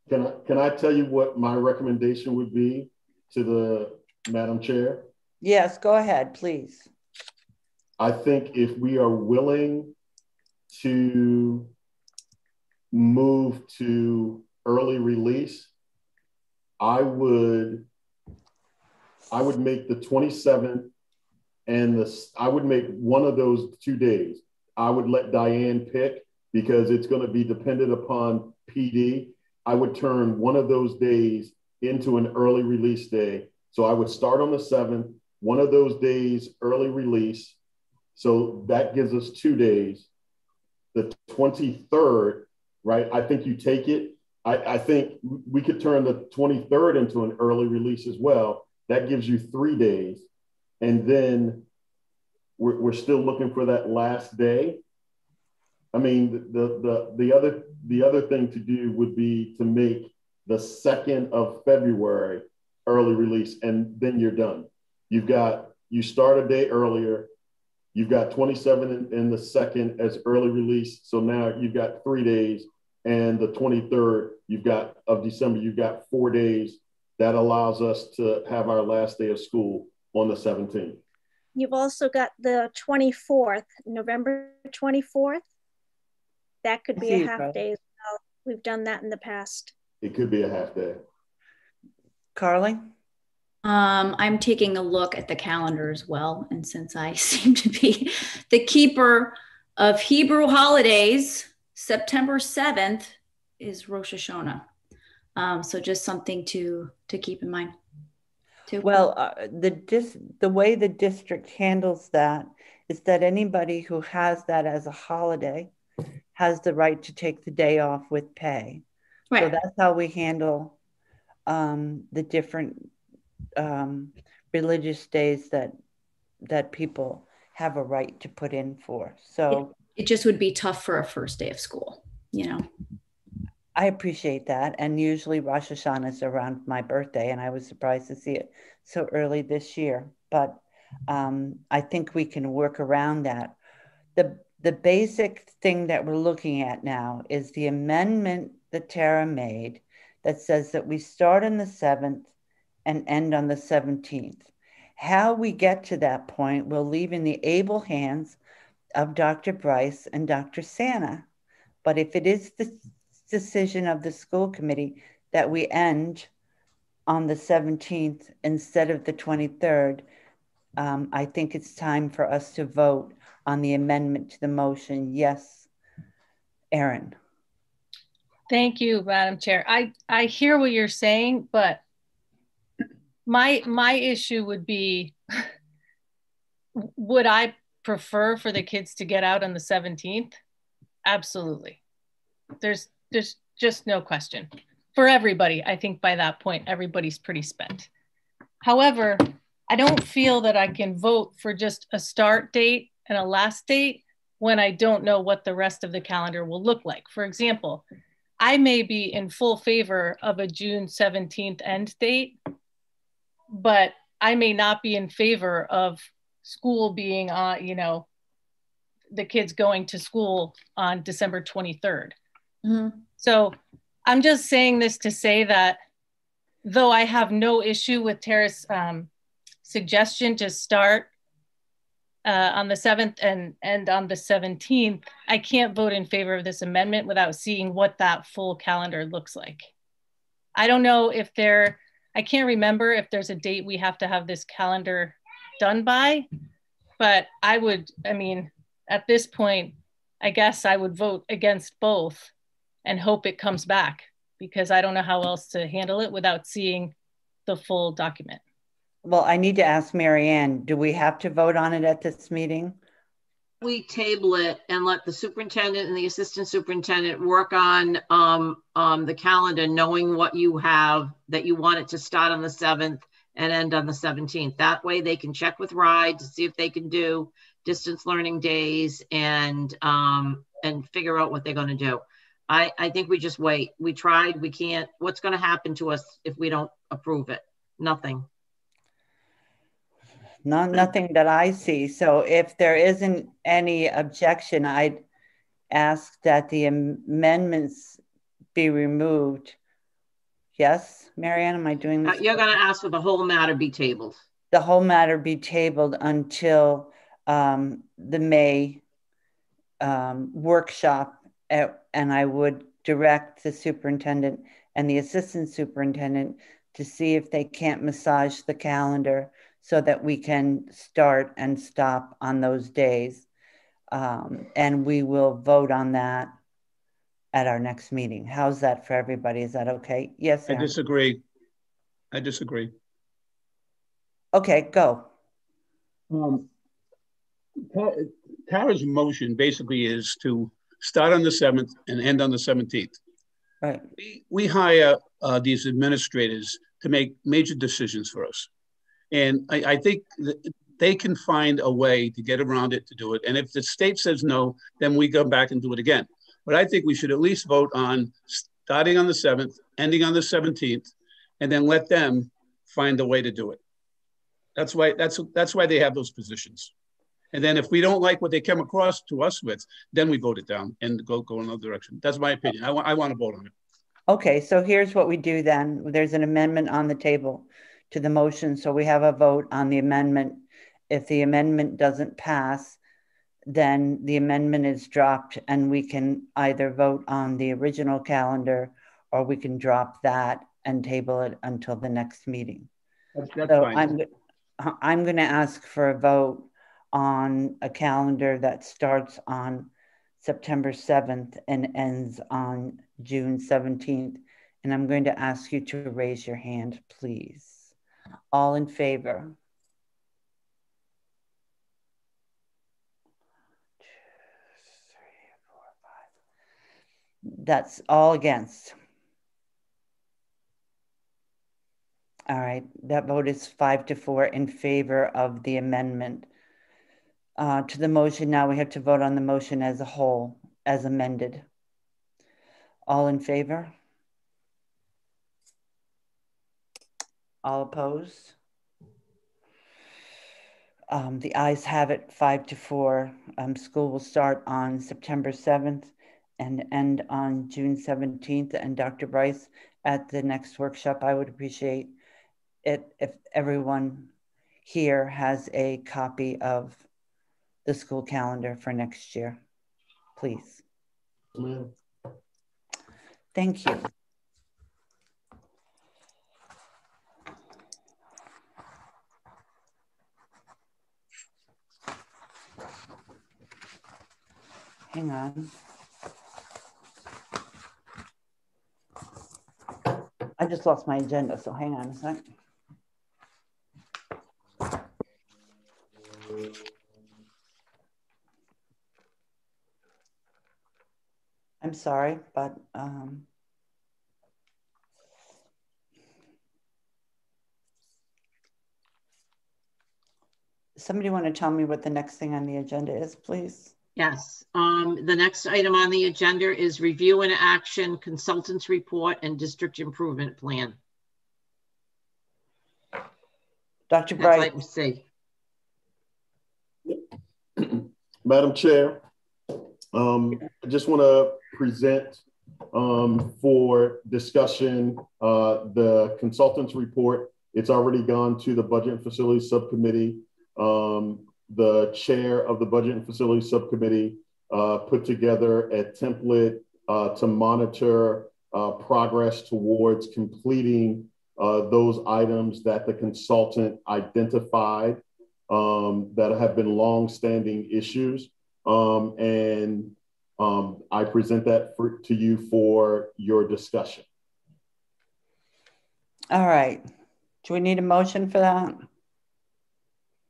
[SPEAKER 6] Can I tell you what my recommendation would be to the Madam Chair?
[SPEAKER 1] Yes, go ahead, please.
[SPEAKER 6] I think if we are willing to move to early release, I would make the 27th and I would make one of those 2 days. I would let Diane pick, because it's going to be dependent upon PD. I would turn one of those days into an early release day. So I would start on the 7th, one of those days early release. So that gives us 2 days. The 23rd, right? I think you take it. I think we could turn the 23rd into an early release as well. That gives you 3 days. And then we're still looking for that last day. I mean, the other thing to do would be to make the 2nd of February early release, and then you're done. You start a day earlier. You've got 27 and the 2nd as early release. So now you've got 3 days, and the 23rd of December, you've got 4 days. That allows us to have our last day of school on the 17th.
[SPEAKER 13] You've also got the 24th, November 24th. That could be a half day as well. We've done that in the past.
[SPEAKER 6] It could be a half day.
[SPEAKER 1] Carly?
[SPEAKER 11] I'm taking a look at the calendar as well. And since I seem to be the keeper of Hebrew holidays, September 7th is Rosh Hashanah. So just something to keep in mind too.
[SPEAKER 1] Well, the way the district handles that is that anybody who has that as a holiday has the right to take the day off with pay. Right. So that's how we handle the different religious days that people have a right to put in for. So
[SPEAKER 11] it just would be tough for a first day of school, you know.
[SPEAKER 1] I appreciate that. And usually Rosh Hashanah is around my birthday, and I was surprised to see it so early this year. But I think we can work around that. The basic thing that we're looking at now is the amendment that Tara made that says that we start on the 7th and end on the 17th. How we get to that point will leave in the able hands of Dr. Bryce and Dr. Santa. But if it is the decision of the school committee that we end on the 17th instead of the 23rd, I think it's time for us to vote on the amendment to the motion. Yes, Erin.
[SPEAKER 16] Thank you, Madam Chair. I hear what you're saying, but my issue would be, would I prefer for the kids to get out on the 17th? Absolutely. There's just no question. For everybody, I think by that point, everybody's pretty spent. However, I don't feel that I can vote for just a start date and a last date when I don't know what the rest of the calendar will look like. For example, I may be in full favor of a June 17th end date, but I may not be in favor of school being on, you know, the kids going to school on December 23rd. Mm-hmm. So I'm just saying this to say that though I have no issue with Tara's suggestion to start on the 7th and end on the 17th, I can't vote in favor of this amendment without seeing what that full calendar looks like. I don't know if I can't remember if there's a date we have to have this calendar done by, but I mean, at this point, I guess I would vote against both and hope it comes back, because I don't know how else to handle it without seeing the full document.
[SPEAKER 1] Well, I need to ask Mary Ann, do we have to vote on it at this meeting?
[SPEAKER 2] We table it and let the superintendent and the assistant superintendent work on the calendar, knowing what you have, that you want it to start on the 7th and end on the 17th. That way they can check with Rhode to see if they can do distance learning days and figure out what they're going to do. I think we just wait. We tried, we can't. What's going to happen to us if we don't approve it? Nothing.
[SPEAKER 1] Nothing that I see. So if there isn't any objection, I'd ask that the amendments be removed. Yes, Marianne, am I doing this?
[SPEAKER 2] You're going to ask for the whole matter be tabled.
[SPEAKER 1] The whole matter be tabled until the May workshop, and I would direct the superintendent and the assistant superintendent to see if they can't massage the calendar so that we can start and stop on those days. And we will vote on that at our next meeting. How's that for everybody? Is that okay? Yes, Aaron?
[SPEAKER 15] I disagree.
[SPEAKER 1] Okay, go.
[SPEAKER 15] Tara's motion basically is to start on the 7th and end on the 17th.
[SPEAKER 1] Right.
[SPEAKER 15] We hire these administrators to make major decisions for us. And I think they can find a way to get around it, to do it. And if the state says no, then we go back and do it again. But I think we should at least vote on starting on the 7th, ending on the 17th, and then let them find a way to do it. That's why they have those positions. And then if we don't like what they come across to us with, then we vote it down and go in another direction. That's my opinion. I want to vote on it.
[SPEAKER 1] Okay, so here's what we do then. There's an amendment on the table to the motion. So we have a vote on the amendment. If the amendment doesn't pass, then the amendment is dropped and we can either vote on the original calendar or we can drop that and table it until the next meeting.
[SPEAKER 15] That's
[SPEAKER 1] So
[SPEAKER 15] fine.
[SPEAKER 1] I'm going to ask for a vote on a calendar that starts on September 7th and ends on June 17th. And I'm going to ask you to raise your hand, please. All in favor? 2, 3, 4, 5. That's all against. All right, that vote is 5-4 in favor of the amendment. To the motion, now we have to vote on the motion as a whole, as amended. All in favor? All opposed? The ayes have it, 5-4. School will start on September 7th and end on June 17th. And Dr. Bryce, at the next workshop, I would appreciate it if everyone here has a copy of the school calendar for next year, please. Thank you. Hang on. I just lost my agenda, so hang on a sec. I'm sorry, but somebody want to tell me what the next thing on the agenda is, please?
[SPEAKER 2] Yes. The next item on the agenda is review and action, consultants report, and district improvement plan.
[SPEAKER 1] Dr. Bright.
[SPEAKER 2] Item C.
[SPEAKER 6] Madam Chair, I just want to present for discussion the consultants report. It's already gone to the Budget and Facilities Subcommittee. The chair of the Budget and Facilities Subcommittee put together a template to monitor progress towards completing those items that the consultant identified that have been long-standing issues. I present that to you for your discussion.
[SPEAKER 1] All right. Do we need a motion for that?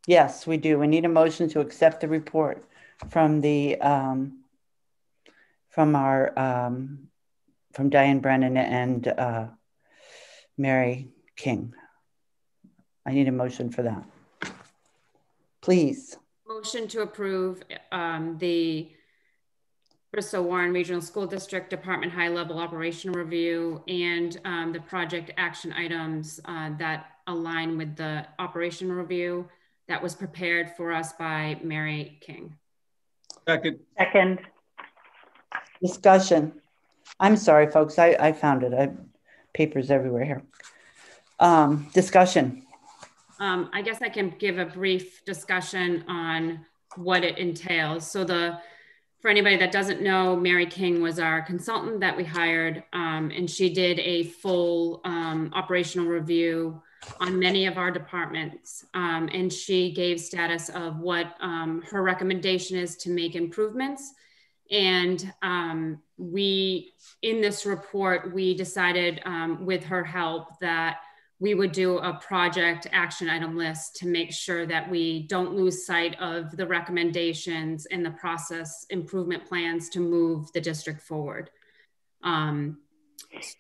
[SPEAKER 1] Yes, we do. We need a motion to accept the report from the from Diane Brennan and Mary King. I need a motion for that. Please.
[SPEAKER 5] Motion to approve the Bristol Warren Regional School District Department High Level Operational Review and the project action items that align with the operational review that was prepared for us by Mary King.
[SPEAKER 15] Second.
[SPEAKER 10] Second.
[SPEAKER 1] Discussion. I'm sorry, folks. I found it. Papers everywhere here. Discussion.
[SPEAKER 5] I guess I can give a brief discussion on what it entails. So for anybody that doesn't know, Mary King was our consultant that we hired, and she did a full operational review on many of our departments. And she gave status of what her recommendation is to make improvements. And in this report, we decided with her help that we would do a project action item list to make sure that we don't lose sight of the recommendations and the process improvement plans to move the district forward.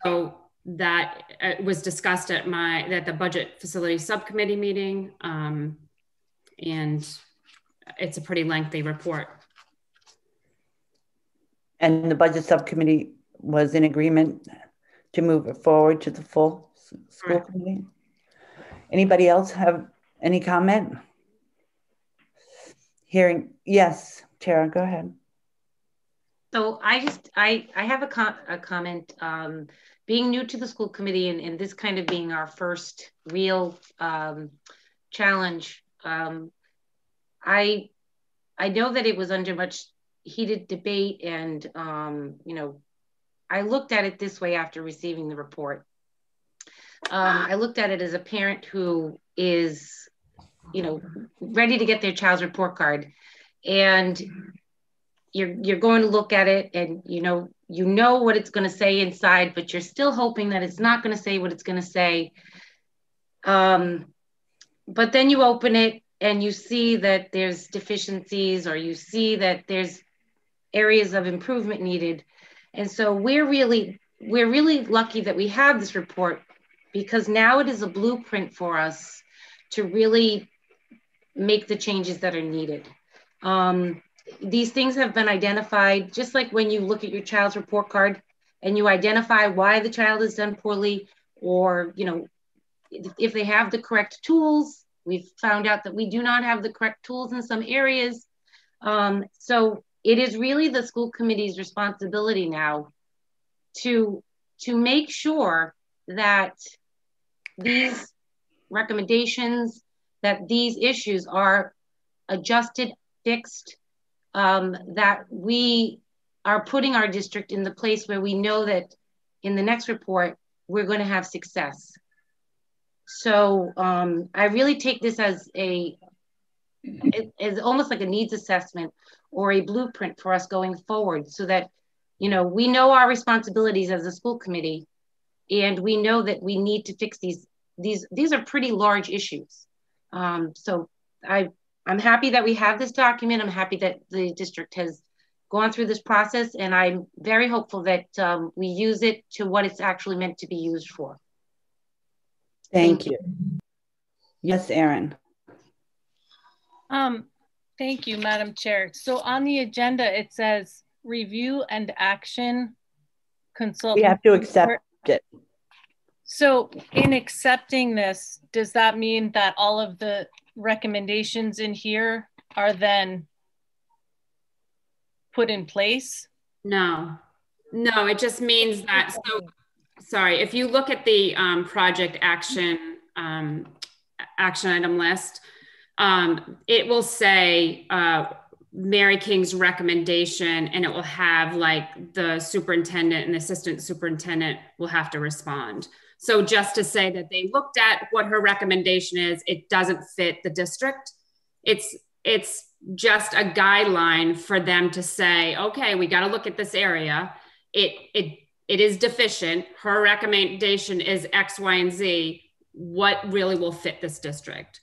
[SPEAKER 5] So that was discussed at the Budget Facilities Subcommittee meeting, and it's a pretty lengthy report.
[SPEAKER 1] And the Budget Subcommittee was in agreement to move it forward to the full school committee. Anybody else have any comment? Hearing, yes, Tara, go ahead.
[SPEAKER 12] So I have a comment. Being new to the school committee and this kind of being our first real challenge, I know that it was under much heated debate, and I looked at it this way after receiving the report. I looked at it as a parent who is, ready to get their child's report card, and you're going to look at it, and you know what it's going to say inside, but you're still hoping that it's not going to say what it's going to say. But then you open it and you see that there's deficiencies, or you see that there's areas of improvement needed. And so we're really lucky that we have this report, because now it is a blueprint for us to really make the changes that are needed. These things have been identified, just like when you look at your child's report card and you identify why the child has done poorly, or, if they have the correct tools. We've found out that we do not have the correct tools in some areas. So it is really the school committee's responsibility now to make sure that these recommendations, that these issues are adjusted, fixed, that we are putting our district in the place where we know that in the next report, we're going to have success. So I really take this as almost like a needs assessment or a blueprint for us going forward, so that, we know our responsibilities as a school committee, and we know that we need to fix these are pretty large issues. So I'm happy that we have this document. I'm happy that the district has gone through this process, and I'm very hopeful that we use it to what it's actually meant to be used for.
[SPEAKER 1] Thank you. Yes, Erin.
[SPEAKER 16] Thank you, Madam Chair. So on the agenda, it says review and action consultant.
[SPEAKER 1] We have to accept it.
[SPEAKER 16] So in accepting this, does that mean that all of the recommendations in here are then put in place?
[SPEAKER 5] No, it just means that, sorry, if you look at the project action item list, it will say Mary King's recommendation, and it will have like the superintendent and assistant superintendent will have to respond. So just to say that they looked at what her recommendation is, it doesn't fit the district. It's just a guideline for them to say, okay, we got to look at this area. It is deficient. Her recommendation is X, Y, and Z. What really will fit this district?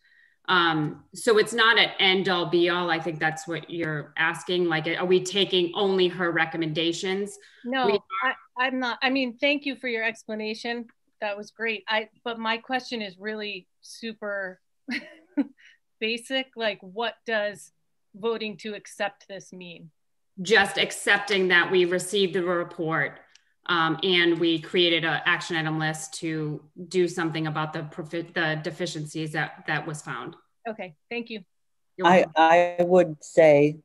[SPEAKER 5] So it's not an end all be all. I think that's what you're asking. Like, are we taking only her recommendations?
[SPEAKER 16] No, I'm not. I mean, thank you for your explanation. That was great. But my question is really super basic. Like, what does voting to accept this mean?
[SPEAKER 5] Just accepting that we received the report and we created an action item list to do something about the deficiencies that was found.
[SPEAKER 16] Okay, thank you.
[SPEAKER 1] I would say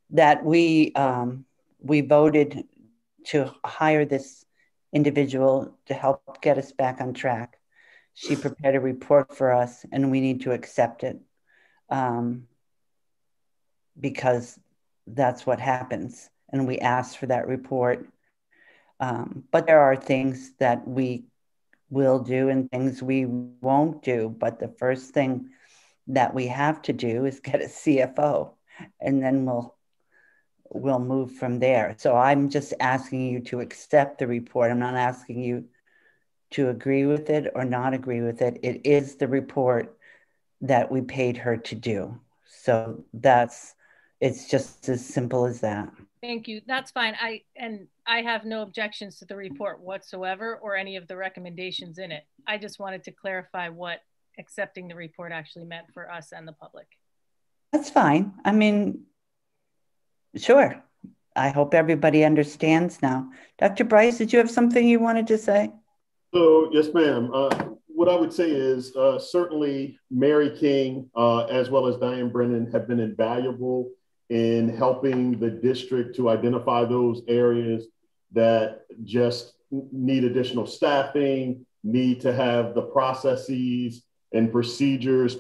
[SPEAKER 1] that we voted to hire this individual to help get us back on track. She prepared a report for us, and we need to accept it because that's what happens. And we asked for that report. But there are things that we will do and things we won't do. But the first thing that we have to do is get a CFO, and then we'll move from there. So I'm just asking you to accept the report. I'm not asking you to agree with it or not agree with it. It is the report that we paid her to do. So it's just as simple as that.
[SPEAKER 16] Thank you. That's fine. I have no objections to the report whatsoever or any of the recommendations in it. I just wanted to clarify what accepting the report actually meant for us and the public.
[SPEAKER 1] That's fine. I mean, sure. I hope everybody understands now. Dr. Bryce, did you have something you wanted to say?
[SPEAKER 6] So, yes, ma'am. What I would say is certainly Mary King, as well as Diane Brennan, have been invaluable in helping the district to identify those areas that just need additional staffing, need to have the processes and procedures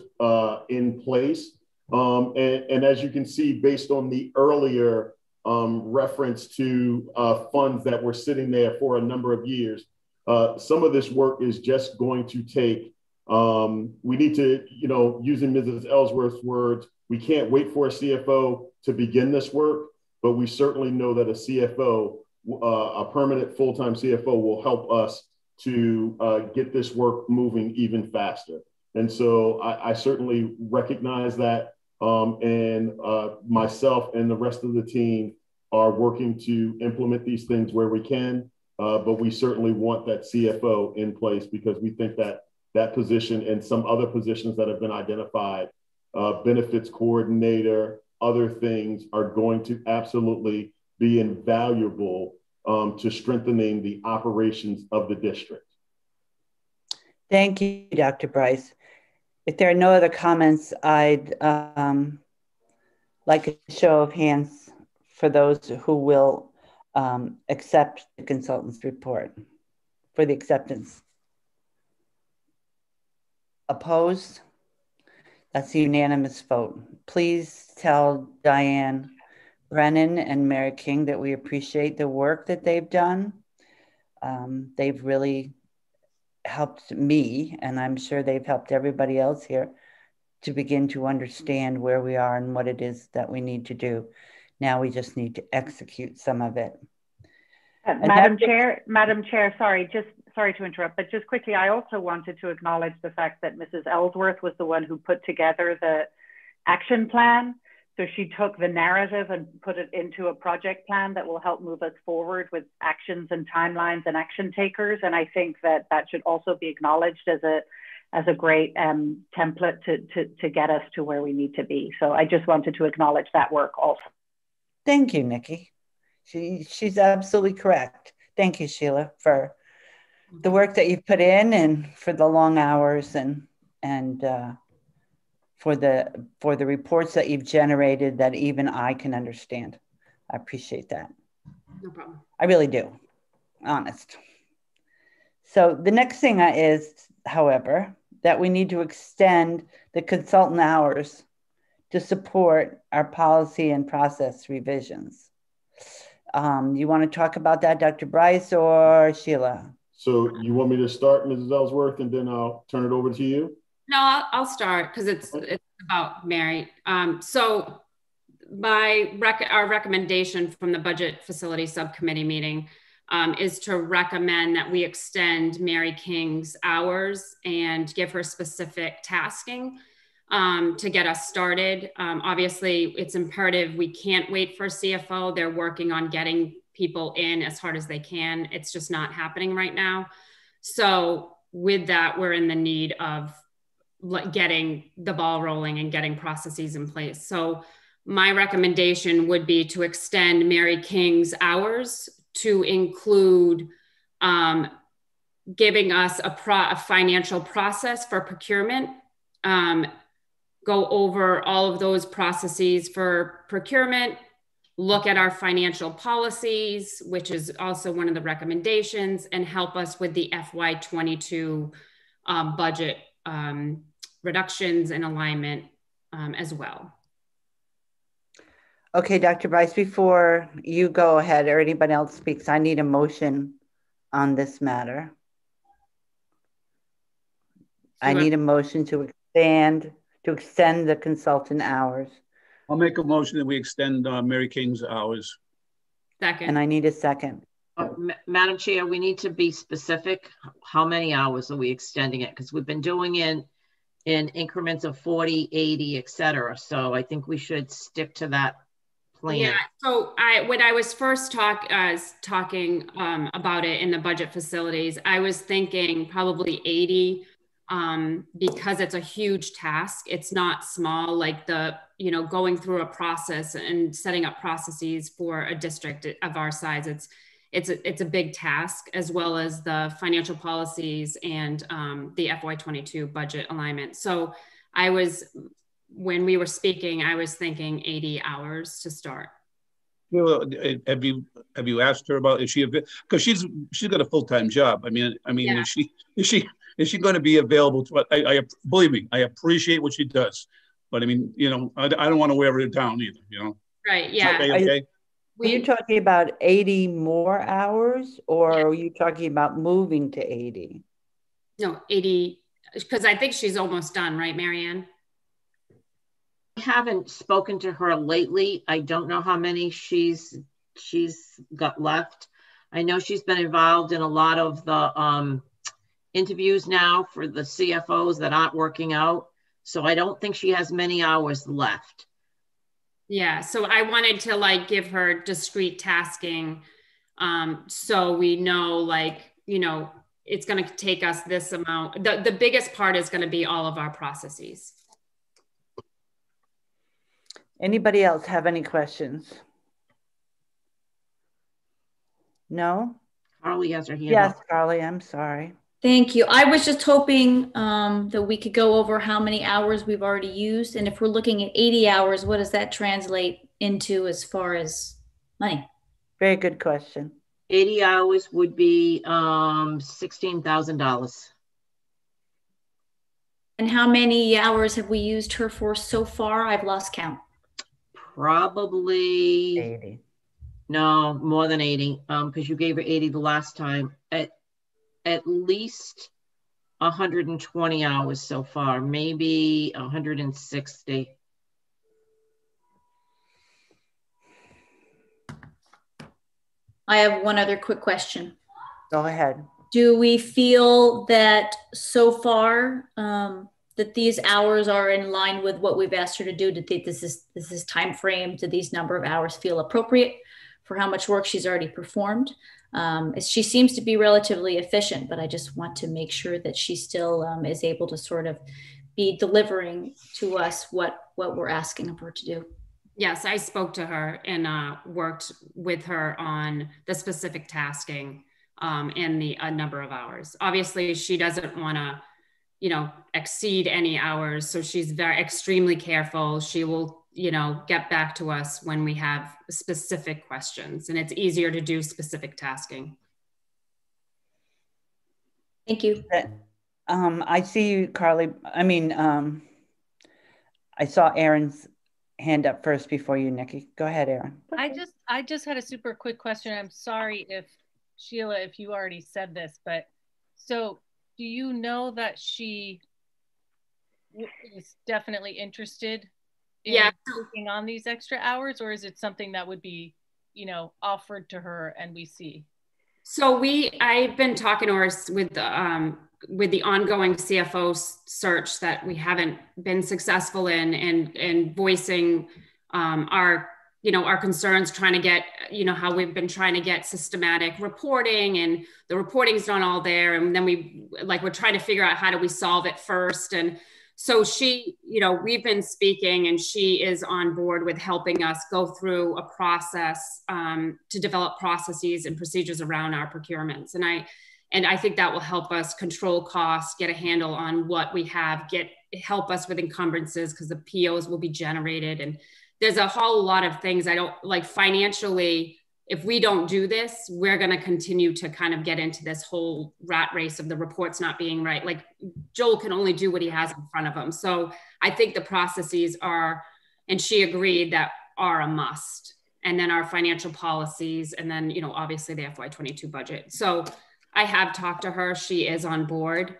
[SPEAKER 6] in place. And as you can see, based on the earlier reference to funds that were sitting there for a number of years, some of this work is just going to take, we need to, using Mrs. Ellsworth's words, we can't wait for a CFO to begin this work, but we certainly know that a CFO, a permanent full-time CFO, will help us to get this work moving even faster. And so I certainly recognize that, and myself and the rest of the team are working to implement these things where we can, but we certainly want that CFO in place because we think that that position and some other positions that have been identified, benefits coordinator, other things are going to absolutely be invaluable to strengthening the operations of the district.
[SPEAKER 1] Thank you, Dr. Bryce. If there are no other comments, I'd like a show of hands for those who will accept the consultant's report for the acceptance. Opposed? That's a unanimous vote. Please tell Diane Brennan and Mary King that we appreciate the work that they've done. They've really helped me, and I'm sure they've helped everybody else here to begin to understand where we are and what it is that we need to do. Now we just need to execute some of it.
[SPEAKER 10] Madam Chair, sorry to interrupt, but just quickly, I also wanted to acknowledge the fact that Mrs. Ellsworth was the one who put together the action plan. So she took the narrative and put it into a project plan that will help move us forward with actions and timelines and action takers. And I think that that should also be acknowledged as a great template to get us to where we need to be. So I just wanted to acknowledge that work also.
[SPEAKER 1] Thank you, Nikki. She's absolutely correct. Thank you, Sheila, for the work that you've put in and for the long hours and for the reports that you've generated that even I can understand. I appreciate that.
[SPEAKER 5] No problem.
[SPEAKER 1] I really do, honest. So the next thing is, however, that we need to extend the consultant hours to support our policy and process revisions. You want to talk about that, Dr. Bryce or Sheila?
[SPEAKER 6] So you want me to start, Mrs. Ellsworth, and then I'll turn it over to you?
[SPEAKER 5] No, I'll start because it's about Mary. So our recommendation from the Budget Facility Subcommittee meeting is to recommend that we extend Mary King's hours and give her specific tasking to get us started. Obviously, it's imperative. We can't wait for CFO. They're working on getting people in as hard as they can. It's just not happening right now. So with that, we're in the need of getting the ball rolling and getting processes in place. So my recommendation would be to extend Mary King's hours to include giving us a financial process for procurement, go over all of those processes for procurement, look at our financial policies, which is also one of the recommendations, and help us with the FY22 budget reductions and alignment as well.
[SPEAKER 1] Okay, Dr. Bryce, before you go ahead or anybody else speaks, I need a motion on this matter. I need a motion to extend the consultant hours.
[SPEAKER 15] I'll make a motion that we extend Mary King's hours.
[SPEAKER 5] Second.
[SPEAKER 1] And I need a second.
[SPEAKER 2] Madam Chair, we need to be specific. How many hours are we extending it? Because we've been doing it in increments of 40, 80, et cetera. So I think we should stick to that plan.
[SPEAKER 5] Yeah, so when I was first talking about it in the budget facilities, I was thinking probably 80 because it's a huge task. It's not small, like going through a process and setting up processes for a district of our size. It's a big task, as well as the financial policies and the FY22 budget alignment. So when we were speaking, I was thinking 80 hours to start.
[SPEAKER 15] Well, have you asked her about, is she, because she's got a full-time job. I mean, yeah. Is she going to be available to, believe me, I appreciate what she does, but I mean, I don't want to wear her down either,
[SPEAKER 5] Right. Yeah.
[SPEAKER 15] Okay.
[SPEAKER 1] Were you talking about 80 more hours, or are you talking about moving to 80?
[SPEAKER 5] No, 80, because I think she's almost done, right, Marianne?
[SPEAKER 2] I haven't spoken to her lately. I don't know how many she's got left. I know she's been involved in a lot of the interviews now for the CFOs that aren't working out. So I don't think she has many hours left.
[SPEAKER 5] Yeah, so I wanted to like give her discrete tasking, so we know, like, you know, it's going to take us this amount. The biggest part is going to be all of our processes.
[SPEAKER 1] Anybody else have any questions? No?
[SPEAKER 2] Carly has her hand
[SPEAKER 1] Yes,
[SPEAKER 2] up.
[SPEAKER 1] Carly, I'm sorry.
[SPEAKER 11] Thank you. I was just hoping that we could go over how many hours we've already used. And if we're looking at 80 hours, what does that translate into as far as money?
[SPEAKER 1] Very good question.
[SPEAKER 2] 80 hours would be $16,000.
[SPEAKER 11] And how many hours have we used her for so far? I've lost count.
[SPEAKER 2] Probably
[SPEAKER 1] 80.
[SPEAKER 2] No, more than 80, because you gave her 80 the last time. At least 120 hours so far, maybe 160.
[SPEAKER 11] I have one other quick question.
[SPEAKER 1] Go ahead.
[SPEAKER 11] Do we feel that so far that these hours are in line with what we've asked her to do? Does this time frame, do these number of hours feel appropriate for how much work she's already performed? She seems to be relatively efficient, but I just want to make sure that she still is able to sort of be delivering to us what we're asking of her to do.
[SPEAKER 5] Yes, I spoke to her and worked with her on the specific tasking and the number of hours. Obviously, she doesn't want to, you know, exceed any hours. So she's extremely careful. She will, you know, get back to us when we have specific questions, and it's easier to do specific tasking.
[SPEAKER 11] Thank you.
[SPEAKER 1] I see you, Carly. I mean, I saw Aaron's hand up first before you, Nikki. Go ahead, Aaron.
[SPEAKER 16] I just had a super quick question. I'm sorry if Sheila, if you already said this, but so do you know that she is definitely interested in taking on these extra hours, or is it something that would be, you know, offered to her and we see?
[SPEAKER 5] So I've been talking to her with the ongoing CFO search that we haven't been successful in, and voicing our concerns, trying to get, you know, how we've been trying to get systematic reporting, and the reporting's not all there. And then we're trying to figure out how do we solve it first. And so she, you know, we've been speaking, and she is on board with helping us go through a process to develop processes and procedures around our procurements. And I think that will help us control costs, get a handle on what we have, help us with encumbrances, because the POs will be generated. And there's a whole lot of things I don't like financially. If we don't do this, we're going to continue to kind of get into this whole rat race of the reports not being right. Like, Joel can only do what he has in front of him. So I think the processes are, and she agreed that are a must. And then our financial policies, and then, you know, obviously the FY22 budget. So I have talked to her. She is on board.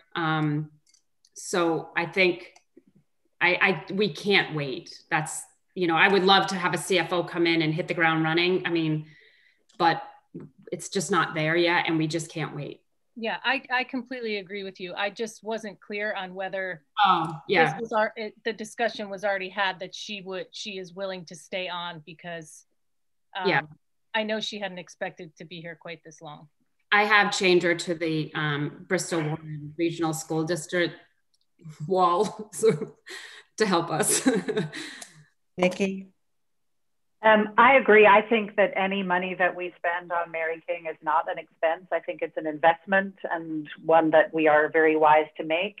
[SPEAKER 5] So I think we can't wait. That's, you know, I would love to have a CFO come in and hit the ground running. I mean, but it's just not there yet, and we just can't wait.
[SPEAKER 16] Yeah, I completely agree with you. I just wasn't clear on whether
[SPEAKER 5] this
[SPEAKER 16] was the discussion was already had that she is willing to stay on, because I know she hadn't expected to be here quite this long.
[SPEAKER 5] I have changed her to the Bristol Warren Regional School District wall to help us.
[SPEAKER 1] Nikki?
[SPEAKER 10] I agree. I think that any money that we spend on Mary King is not an expense. I think it's an investment, and one that we are very wise to make.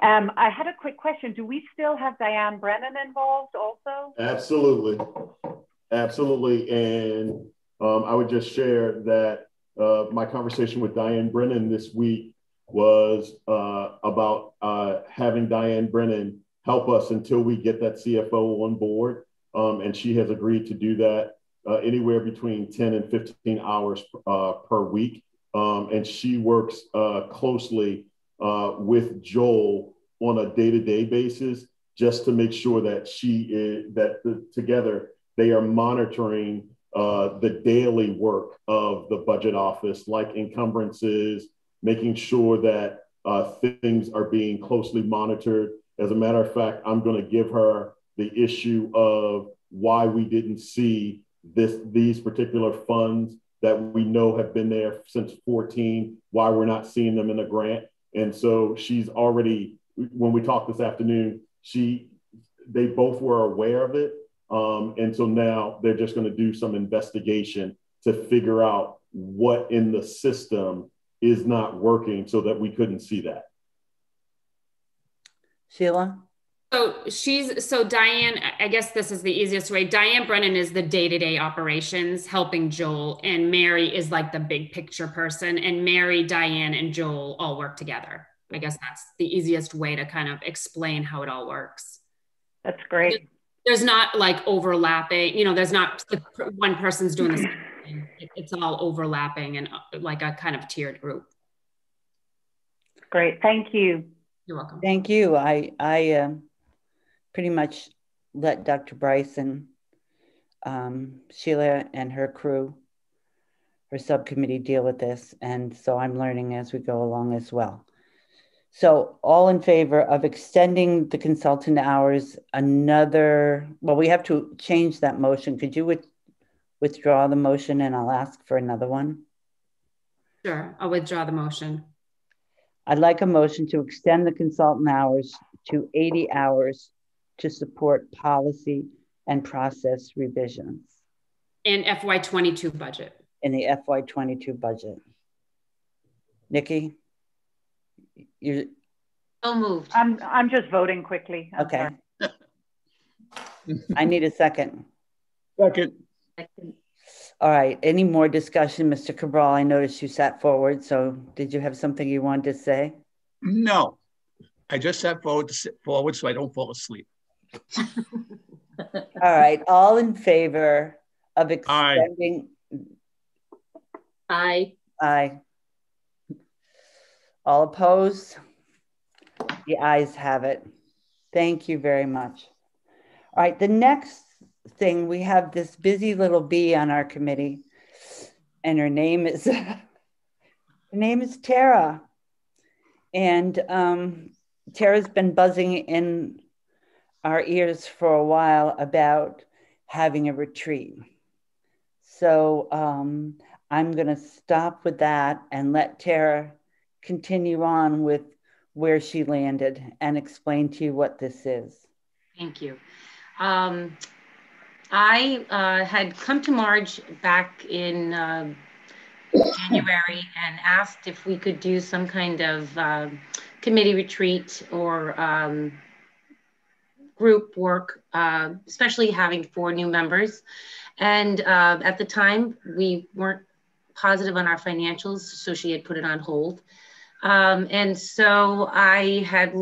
[SPEAKER 10] I had a quick question. Do we still have Diane Brennan involved also?
[SPEAKER 6] Absolutely. Absolutely. And I would just share that my conversation with Diane Brennan this week was about having Diane Brennan help us until we get that CFO on board. And she has agreed to do that. anywhere between 10 and 15 hours per week. And she works closely with Joel on a day-to-day basis, just to make sure that together they are monitoring the daily work of the budget office, like encumbrances, making sure that things are being closely monitored. As a matter of fact, I'm going to give her the issue of why we didn't see these particular funds that we know have been there since 14, why we're not seeing them in the grant. And so she's already, when we talked this afternoon, they both were aware of it. And so now they're just going to do some investigation to figure out what in the system is not working so that we couldn't see that.
[SPEAKER 1] Sheila?
[SPEAKER 5] So Diane, I guess this is the easiest way. Diane Brennan is the day-to-day operations helping Joel, and Mary is like the big picture person, and Mary, Diane, and Joel all work together. I guess that's the easiest way to kind of explain how it all works.
[SPEAKER 10] That's great.
[SPEAKER 5] There's not like overlapping, you know, there's not one person's doing the same thing. It's all overlapping and like a kind of tiered group.
[SPEAKER 10] Great, thank you.
[SPEAKER 5] You're welcome.
[SPEAKER 1] Thank you. I pretty much let Dr. Bryce and Sheila and her crew, her subcommittee, deal with this. And so I'm learning as we go along as well. So all in favor of extending the consultant hours well, we have to change that motion. Could you withdraw the motion and I'll ask for another one?
[SPEAKER 5] Sure, I'll withdraw the motion.
[SPEAKER 1] I'd like a motion to extend the consultant hours to 80 hours to support policy and process revisions.
[SPEAKER 5] In FY22 budget.
[SPEAKER 1] In the FY22 budget. Nikki? You're
[SPEAKER 12] so moved.
[SPEAKER 10] I'm just voting quickly.
[SPEAKER 1] Okay. I need a second.
[SPEAKER 15] Second.
[SPEAKER 1] All right. Any more discussion, Mr. Cabral? I noticed you sat forward. So did you have something you wanted to say?
[SPEAKER 15] No. I just sat forward so I don't fall asleep.
[SPEAKER 1] All right. All in favor of extending?
[SPEAKER 12] Aye.
[SPEAKER 1] Aye. All opposed? The ayes have it. Thank you very much. All right, the next thing, we have this busy little bee on our committee, and her name is Tara. And Tara's been buzzing in our ears for a while about having a retreat. So I'm gonna stop with that and let Tara continue on with where she landed and explain to you what this is.
[SPEAKER 12] Thank you. I had come to Marge back in January and asked if we could do some kind of committee retreat or group work, especially having 4 new members. And at the time, we weren't positive on our financials, so she had put it on hold. And so I had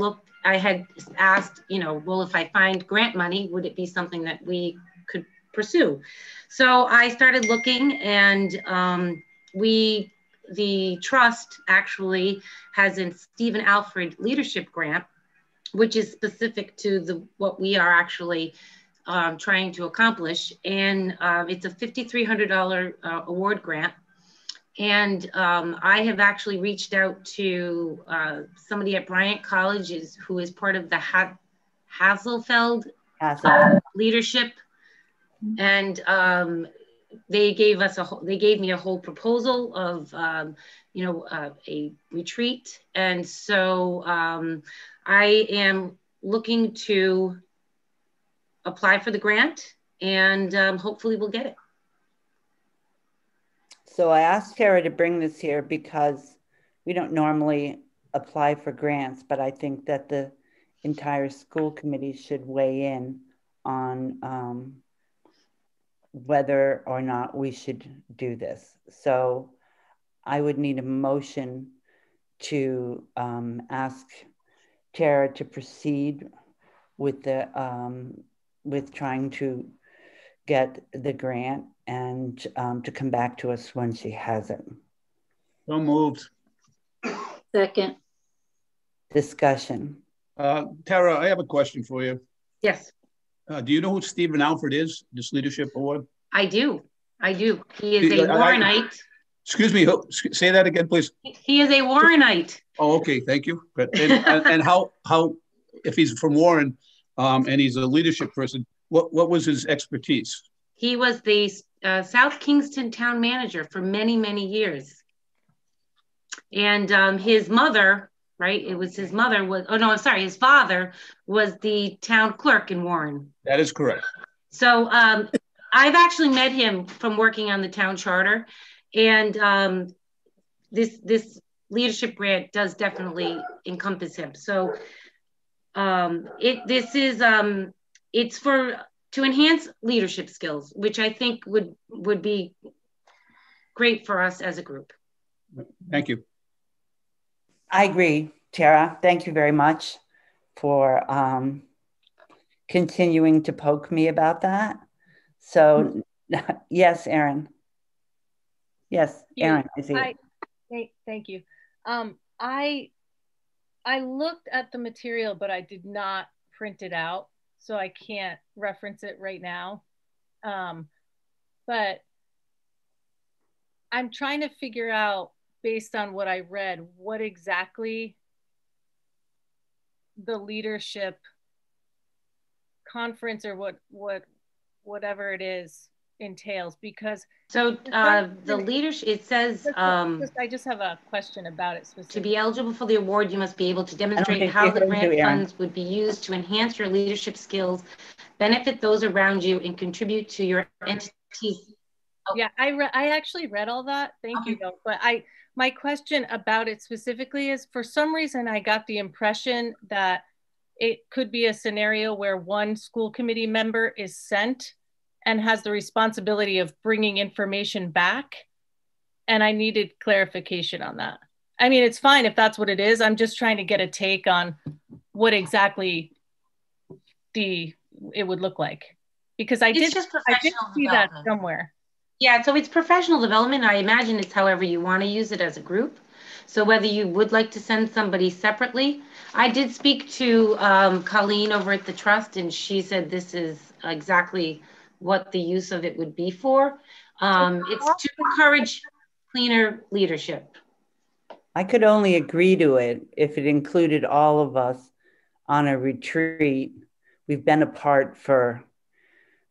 [SPEAKER 12] asked, you know, well, if I find grant money, would it be something that we could pursue? So I started looking, and the trust actually has a Stephen Alfred leadership grant, which is specific to what we are actually trying to accomplish. And it's a $5,300 award grant. And I have actually reached out to somebody at Bryant College who is part of the Hasselfeld leadership. And they gave me a whole proposal of, you know, a retreat. And so I am looking to apply for the grant, and hopefully we'll get it.
[SPEAKER 1] So I asked Tara to bring this here because we don't normally apply for grants, but I think that the entire school committee should weigh in on whether or not we should do this. So I would need a motion to ask Tara to proceed with the with trying to get the grant, and to come back to us when she has it.
[SPEAKER 15] So moved.
[SPEAKER 11] Second.
[SPEAKER 1] Discussion.
[SPEAKER 15] Tara, I have a question for you.
[SPEAKER 12] Yes.
[SPEAKER 15] Do you know who Stephen Alford is, this leadership award?
[SPEAKER 12] I do. He is a Warrenite.
[SPEAKER 15] Excuse me, say that again, please.
[SPEAKER 12] He is a Warrenite.
[SPEAKER 15] Oh, okay, thank you. And how if he's from Warren and he's a leadership person, what was his expertise?
[SPEAKER 12] He was the South Kingston town manager for many, many years. And his mother, right? It was his mother was, oh no, I'm sorry, his father was the town clerk in Warren.
[SPEAKER 15] That is correct.
[SPEAKER 12] So I've actually met him from working on the town charter. And this leadership grant does definitely encompass him. So it's to enhance leadership skills, which I think would be great for us as a group.
[SPEAKER 15] Thank you.
[SPEAKER 1] I agree, Tara. Thank you very much for continuing to poke me about that. So yes, Erin. Yes, Erin, I see it.
[SPEAKER 16] Thank you. I looked at the material, but I did not print it out, so I can't reference it right now. But I'm trying to figure out, based on what I read, what exactly the leadership conference or whatever it is entails, because
[SPEAKER 12] the leadership, it says
[SPEAKER 16] I just have a question about it specifically.
[SPEAKER 12] To be eligible for the award, you must be able to demonstrate how the grant funds would be used to enhance your leadership skills, benefit those around you, and contribute to your entity.
[SPEAKER 16] Yeah, I actually read all that. Thank you, though. But my question about it specifically is, for some reason, I got the impression that it could be a scenario where one school committee member is sent and has the responsibility of bringing information back. And I needed clarification on that. I mean, it's fine if that's what it is. I'm just trying to get a take on what exactly it would look like. Because I did see that somewhere.
[SPEAKER 12] Yeah, so it's professional development. I imagine it's however you want to use it as a group. So whether you would like to send somebody separately. I did speak to Colleen over at the Trust, and she said this is exactly what the use of it would be for. It's to encourage cleaner leadership.
[SPEAKER 1] I could only agree to it if it included all of us on a retreat. We've been apart for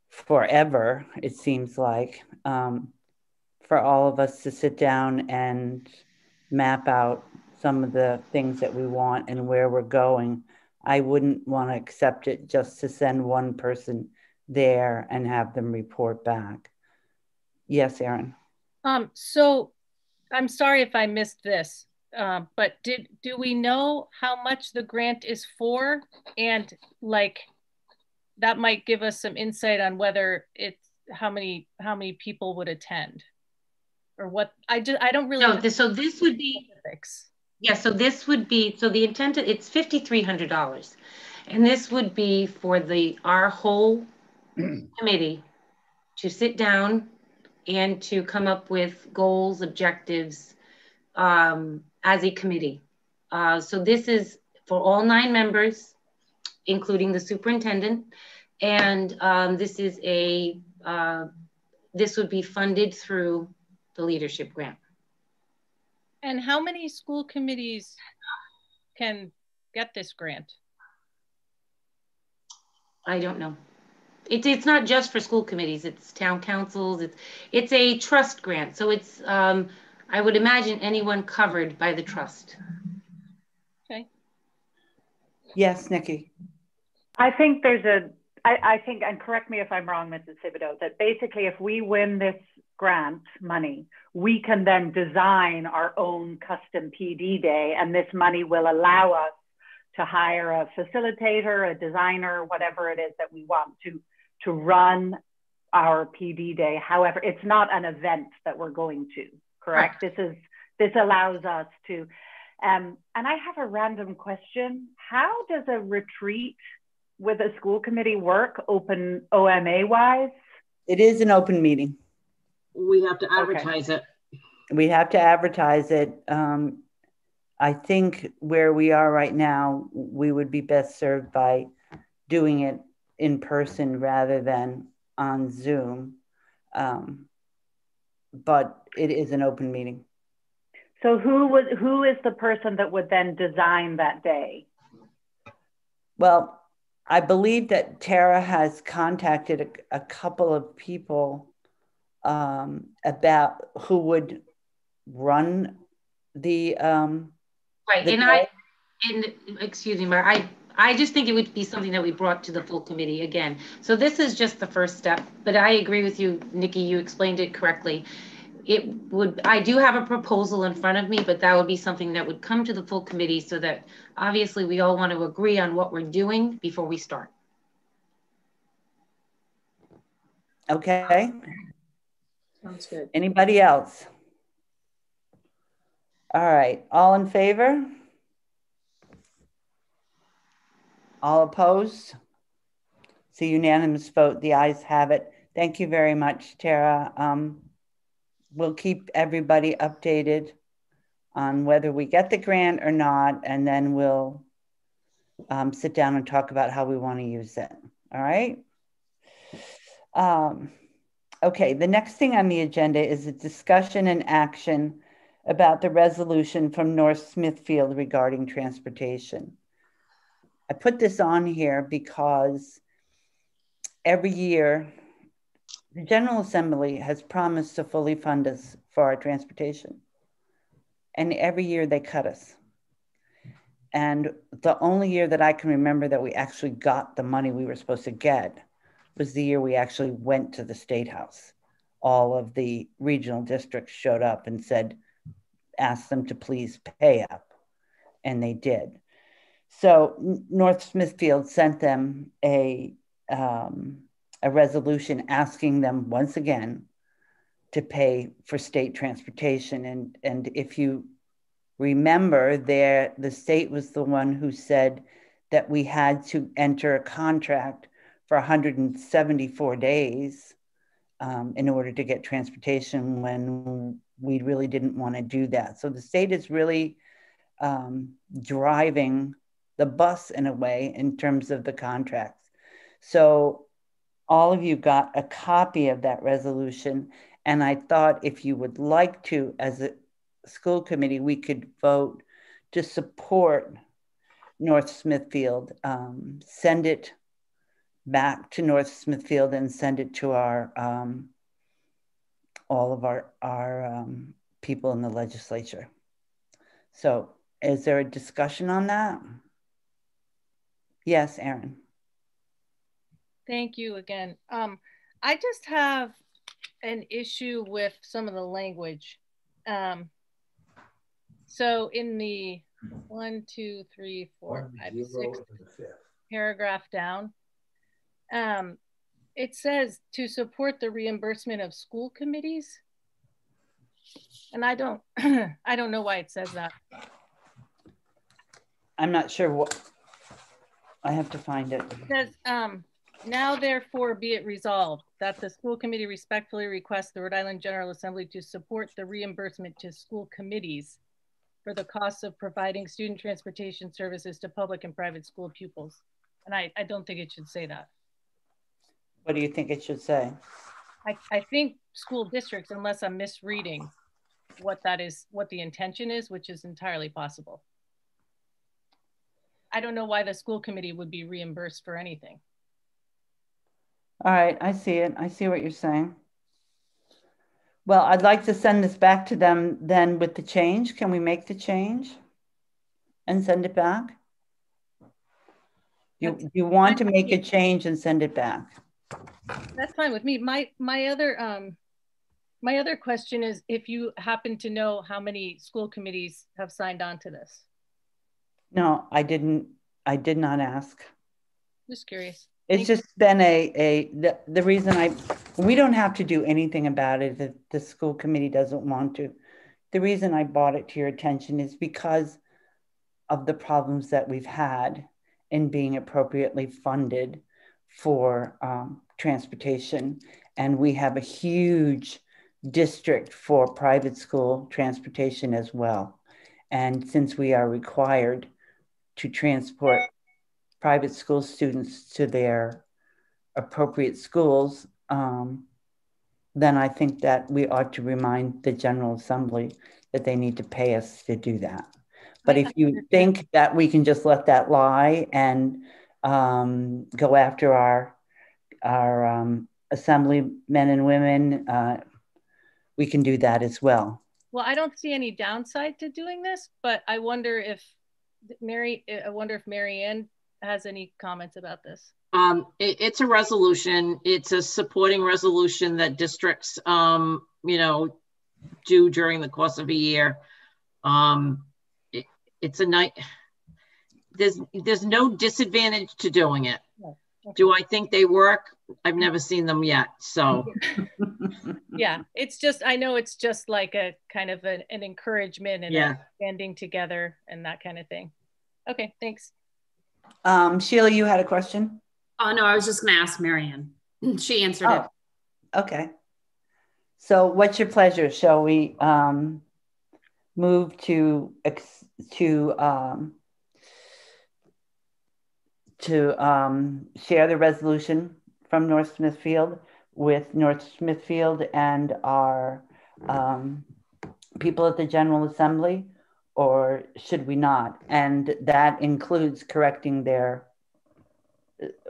[SPEAKER 1] forever, it seems like, for all of us to sit down and map out some of the things that we want and where we're going. I wouldn't want to accept it just to send one person there and have them report back. Yes, Erin.
[SPEAKER 16] So I'm sorry if I missed this, but do we know how much the grant is for? And like, that might give us some insight on whether it's how many people would attend, or what. I don't really know.
[SPEAKER 12] So this would be specifics. Yeah, so this would be, so the intent, it's $5,300, and this would be for our whole committee to sit down and to come up with goals, objectives as a committee. So this is for all 9 members, including the superintendent, and this would be funded through the leadership grant.
[SPEAKER 16] And how many school committees can get this grant?
[SPEAKER 12] I don't know. It's not just for school committees, it's town councils, it's a trust grant. So it's, I would imagine anyone covered by the trust.
[SPEAKER 16] Okay.
[SPEAKER 1] Yes, Nikki.
[SPEAKER 10] I think I think, and correct me if I'm wrong, Mrs. Thibodeau, that basically if we win this grant money, we can then design our own custom PD day, and this money will allow us to hire a facilitator, a designer, whatever it is that we want to run our PD day. However, it's not an event that we're going to, correct? This allows us to, and I have a random question. How does a retreat with a school committee work, open OMA wise?
[SPEAKER 1] It is an open meeting.
[SPEAKER 2] We have to advertise it.
[SPEAKER 1] We have to advertise it. I think where we are right now, we would be best served by doing it in person rather than on Zoom. But it is an open meeting.
[SPEAKER 10] So who is the person that would then design that day?
[SPEAKER 1] Well, I believe that Tara has contacted a couple of people about who would run the
[SPEAKER 12] right. And excuse me, Mar, I just think it would be something that we brought to the full committee again. So this is just the first step, but I agree with you, Nikki, you explained it correctly. I do have a proposal in front of me, but that would be something that would come to the full committee so that obviously we all want to agree on what we're doing before we start.
[SPEAKER 1] Okay.
[SPEAKER 2] Sounds good.
[SPEAKER 1] Anybody else? All right, all in favor? All opposed? It's a unanimous vote. The ayes have it. Thank you very much, Tara. We'll keep everybody updated on whether we get the grant or not, and then we'll sit down and talk about how we want to use it. All right? Okay, the next thing on the agenda is a discussion and action about the resolution from North Smithfield regarding transportation. I put this on here because every year, the General Assembly has promised to fully fund us for our transportation. And every year they cut us. And the only year that I can remember that we actually got the money we were supposed to get was the year we actually went to the State House. All of the regional districts showed up and asked them to please pay up. And they did. So North Smithfield sent them a resolution asking them once again to pay for state transportation. And if you remember, the state was the one who said that we had to enter a contract for 174 days in order to get transportation when we really didn't want to do that. So the state is really driving the bus in a way in terms of the contracts. So all of you got a copy of that resolution. And I thought if you would like to, as a school committee, we could vote to support North Smithfield, send it back to North Smithfield and send it to our all of our people in the legislature. So is there a discussion on that? Yes, Erin.
[SPEAKER 16] Thank you again. I just have an issue with some of the language. So in the 1, 2, 3, 4, 5, 6 paragraph down, it says to support the reimbursement of school committees. And I don't I don't know why it says that.
[SPEAKER 1] I'm not sure what, I have to find it.
[SPEAKER 16] It says, now therefore be it resolved that the school committee respectfully requests the Rhode Island General Assembly to support the reimbursement to school committees for the costs of providing student transportation services to public and private school pupils. And I don't think it should say that.
[SPEAKER 1] What do you think it should say?
[SPEAKER 16] I think school districts, unless I'm misreading what that is, what the intention is, which is entirely possible. I don't know why the school committee would be reimbursed for anything.
[SPEAKER 1] All right, I see it. I see what you're saying. Well, I'd like to send this back to them then with the change. Can we make the change and send it back? You want to make a change and send it back?
[SPEAKER 16] That's fine with me. My other question is if you happen to know how many school committees have signed on to this.
[SPEAKER 1] No, I did not ask.
[SPEAKER 16] Just curious.
[SPEAKER 1] It's just been the reason we don't have to do anything about it if the school committee doesn't want to. The reason I brought it to your attention is because of the problems that we've had in being appropriately funded for transportation. And we have a huge district for private school transportation as well. And since we are required to transport private school students to their appropriate schools, then I think that we ought to remind the General Assembly that they need to pay us to do that. But if you think that we can just let that lie and go after our assemblymen and women, we can do that as well.
[SPEAKER 16] Well, I don't see any downside to doing this, but I wonder if Mary Ann has any comments about this.
[SPEAKER 2] It's a resolution. It's a supporting resolution that districts, you know, do during the course of a year. It's a night. There's no disadvantage to doing it.
[SPEAKER 16] Yeah. Okay.
[SPEAKER 2] Do I think they work? I've never seen them yet. So
[SPEAKER 16] yeah, it's just, I know it's just like a kind of an encouragement and
[SPEAKER 2] yeah,
[SPEAKER 16] banding together and that kind of thing. Okay, thanks.
[SPEAKER 1] Sheila, you had a question?
[SPEAKER 5] Oh, no, I was just going to ask Mary Ann. She answered it.
[SPEAKER 1] Okay. So what's your pleasure? Shall we move to share the resolution from North Smithfield with North Smithfield and our people at the General Assembly, or should we not? And that includes correcting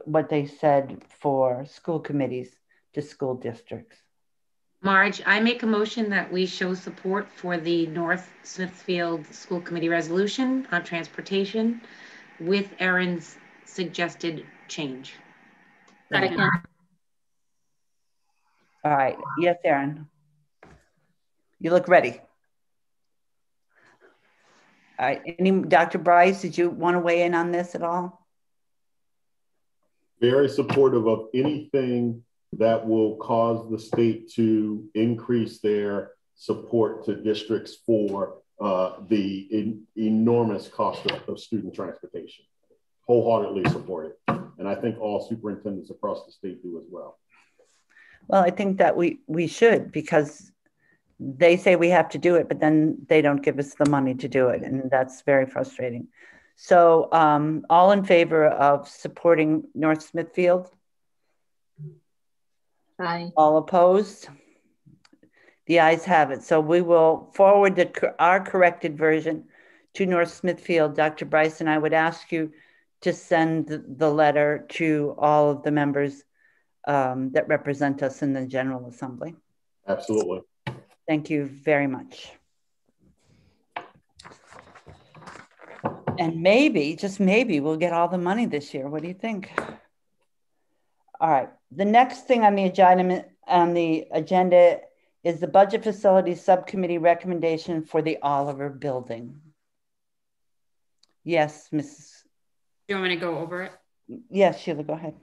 [SPEAKER 1] what they said for school committees to school districts.
[SPEAKER 12] Marge, I make a motion that we show support for the North Smithfield School Committee resolution on transportation with Erin's suggested change.
[SPEAKER 5] Second.
[SPEAKER 1] All right. Yes, Erin. You look ready. All right. Dr. Bryce, did you want to weigh in on this at all?
[SPEAKER 6] Very supportive of anything that will cause the state to increase their support to districts for the enormous cost of student transportation. Wholeheartedly support it. And I think all superintendents across the state do as well.
[SPEAKER 1] Well, I think that we should, because they say we have to do it, but then they don't give us the money to do it. And that's very frustrating. So all in favor of supporting North Smithfield?
[SPEAKER 11] Aye.
[SPEAKER 1] All opposed? The ayes have it. So we will forward our corrected version to North Smithfield. Dr. Bryce, and I would ask you to send the letter to all of the members that represent us in the General Assembly.
[SPEAKER 6] Absolutely.
[SPEAKER 1] Thank you very much. And maybe, just maybe, we'll get all the money this year. What do you think? All right. The next thing on the agenda is the Budget Facilities Subcommittee recommendation for the Oliver Building. Yes, Mrs.
[SPEAKER 5] Do you want me to go over it?
[SPEAKER 1] Yes, Sheila, go ahead.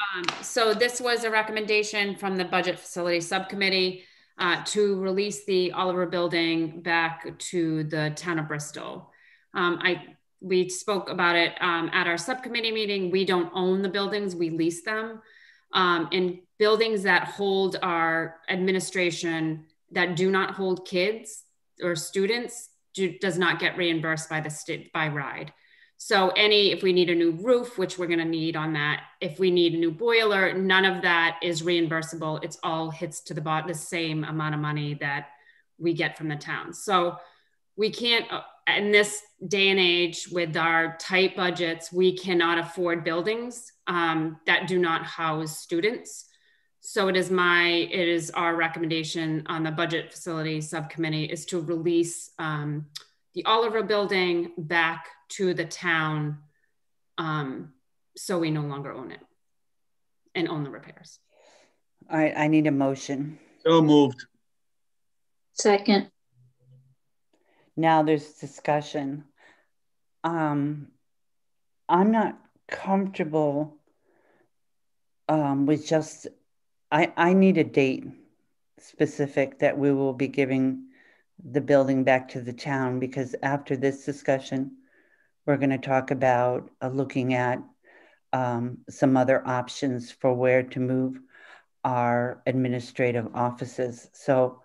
[SPEAKER 5] So this was a recommendation from the Budget Facilities Subcommittee to release the Oliver Building back to the town of Bristol. We spoke about it at our subcommittee meeting. We don't own the buildings, we lease them. And buildings that hold our administration that do not hold kids or students does not get reimbursed by the state by Rhode. So if we need a new roof, which we're going to need on that, if we need a new boiler, none of that is reimbursable. It's all hits to the same amount of money that we get from the town. So we can't, in this day and age with our tight budgets, we cannot afford buildings that do not house students. So it is our recommendation on the Budget Facilities Subcommittee is to release the Oliver Building back to the town so we no longer own it and own the repairs.
[SPEAKER 1] All right, I need a motion.
[SPEAKER 15] So moved.
[SPEAKER 11] Second.
[SPEAKER 1] Now there's discussion. I'm not comfortable with just, I need a date specific that we will be giving the building back to the town, because after this discussion, we're going to talk about looking at some other options for where to move our administrative offices. So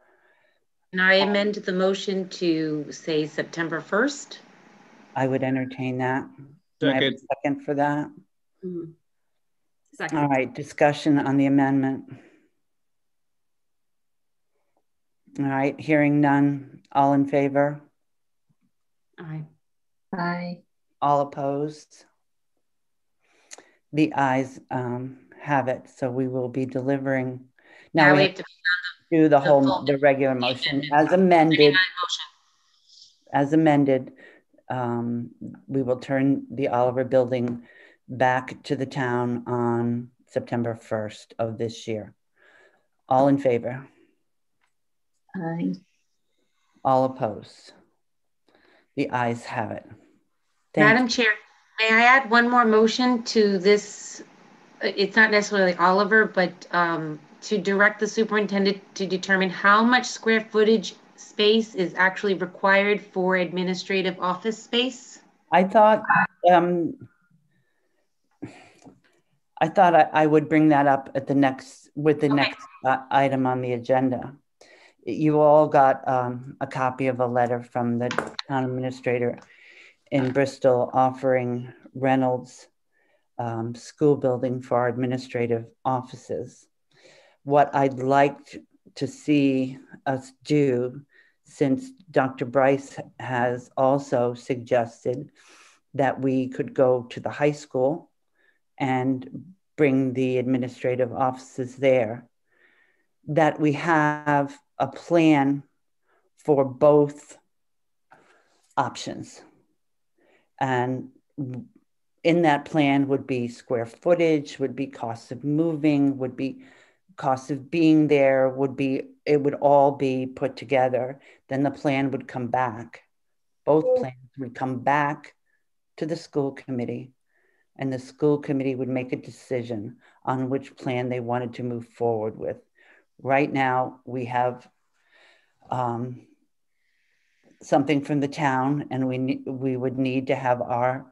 [SPEAKER 12] Can I amend the motion to say September 1st?
[SPEAKER 1] I would entertain that. Can I have a second for that?
[SPEAKER 5] Mm-hmm. Second.
[SPEAKER 1] All right, discussion on the amendment. All right, hearing none. All in favor?
[SPEAKER 5] Aye.
[SPEAKER 7] Aye.
[SPEAKER 1] All opposed? The ayes have it. So we will be delivering. Now we have to do the regular motion as amended. As amended, we will turn the Oliver building back to the town on September 1st of this year. All in favor?
[SPEAKER 7] Aye.
[SPEAKER 1] All opposed? The ayes have it.
[SPEAKER 12] Madam Chair, may I add one more motion to this? It's not necessarily Oliver, but to direct the superintendent to determine how much square footage space is actually required for administrative office space.
[SPEAKER 1] I thought I would bring that up at the next next item on the agenda. You all got a copy of a letter from the town administrator in Bristol offering Reynolds school building for our administrative offices. What I'd like to see us do, since Dr. Bryce has also suggested that we could go to the high school and bring the administrative offices there, that we have a plan for both options. And in that plan would be square footage, would be cost of moving, would be cost of being there, it would all be put together. Then the plan would come back. Both plans would come back to the school committee, and the school committee would make a decision on which plan they wanted to move forward with. Right now, we have something from the town, and we would need to have our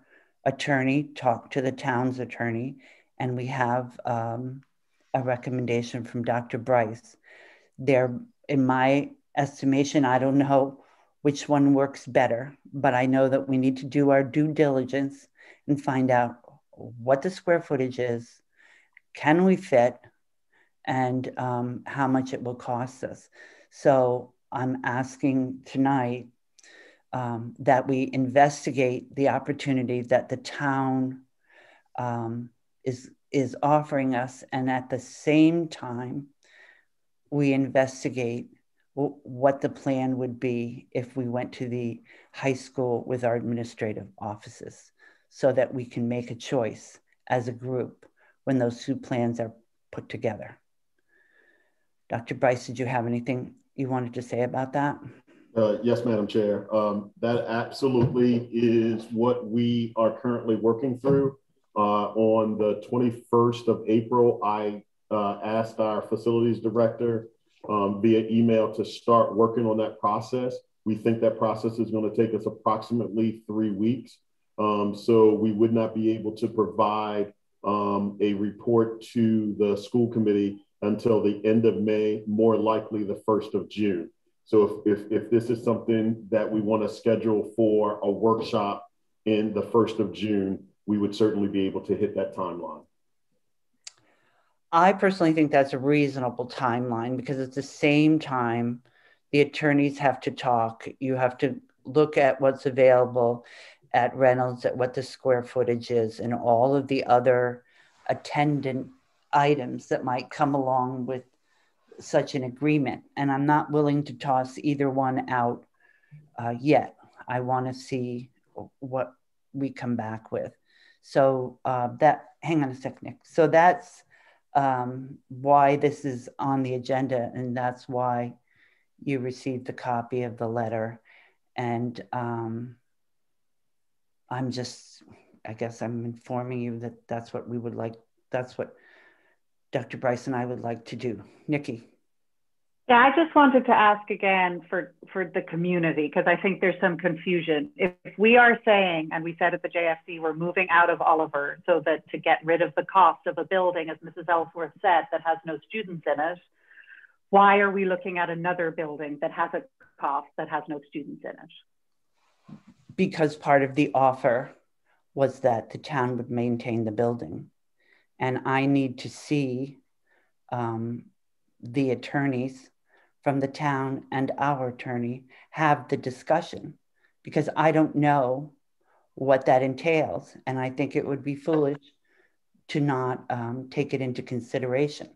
[SPEAKER 1] attorney talk to the town's attorney, and we have a recommendation from Dr. Bryce. There, in my estimation, I don't know which one works better, but I know that we need to do our due diligence and find out what the square footage is, can we fit, and how much it will cost us. So I'm asking tonight that we investigate the opportunity that the town is offering us, and at the same time, we investigate what the plan would be if we went to the high school with our administrative offices, so that we can make a choice as a group when those two plans are put together. Dr. Bryce, did you have anything you wanted to say about that?
[SPEAKER 6] Yes, Madam Chair. That absolutely is what we are currently working through. On the 21st of April, I asked our facilities director via email to start working on that process. We think that process is going to take us approximately 3 weeks. So we would not be able to provide a report to the school committee until the end of May, more likely the 1st of June. So if this is something that we want to schedule for a workshop in the 1st of June, we would certainly be able to hit that timeline.
[SPEAKER 1] I personally think that's a reasonable timeline, because at the same time, the attorneys have to talk. You have to look at what's available at Reynolds, at what the square footage is, and all of the other attendant items that might come along with such an agreement. And I'm not willing to toss either one out yet. I want to see what we come back with. So hang on a sec, Nick. So that's why this is on the agenda, and that's why you received a copy of the letter. And I guess I'm informing you that that's what we would like, that's what Dr. Bryce and I would like to do. Nikki.
[SPEAKER 10] Yeah, I just wanted to ask again for the community, because I think there's some confusion. If we are saying, and we said at the JFC, we're moving out of Oliver so that to get rid of the cost of a building, as Mrs. Ellsworth said, that has no students in it, why are we looking at another building that has a cost that has no students in it?
[SPEAKER 1] Because part of the offer was that the town would maintain the building. And I need to see the attorneys from the town and our attorney have the discussion, because I don't know what that entails. And I think it would be foolish to not take it into consideration.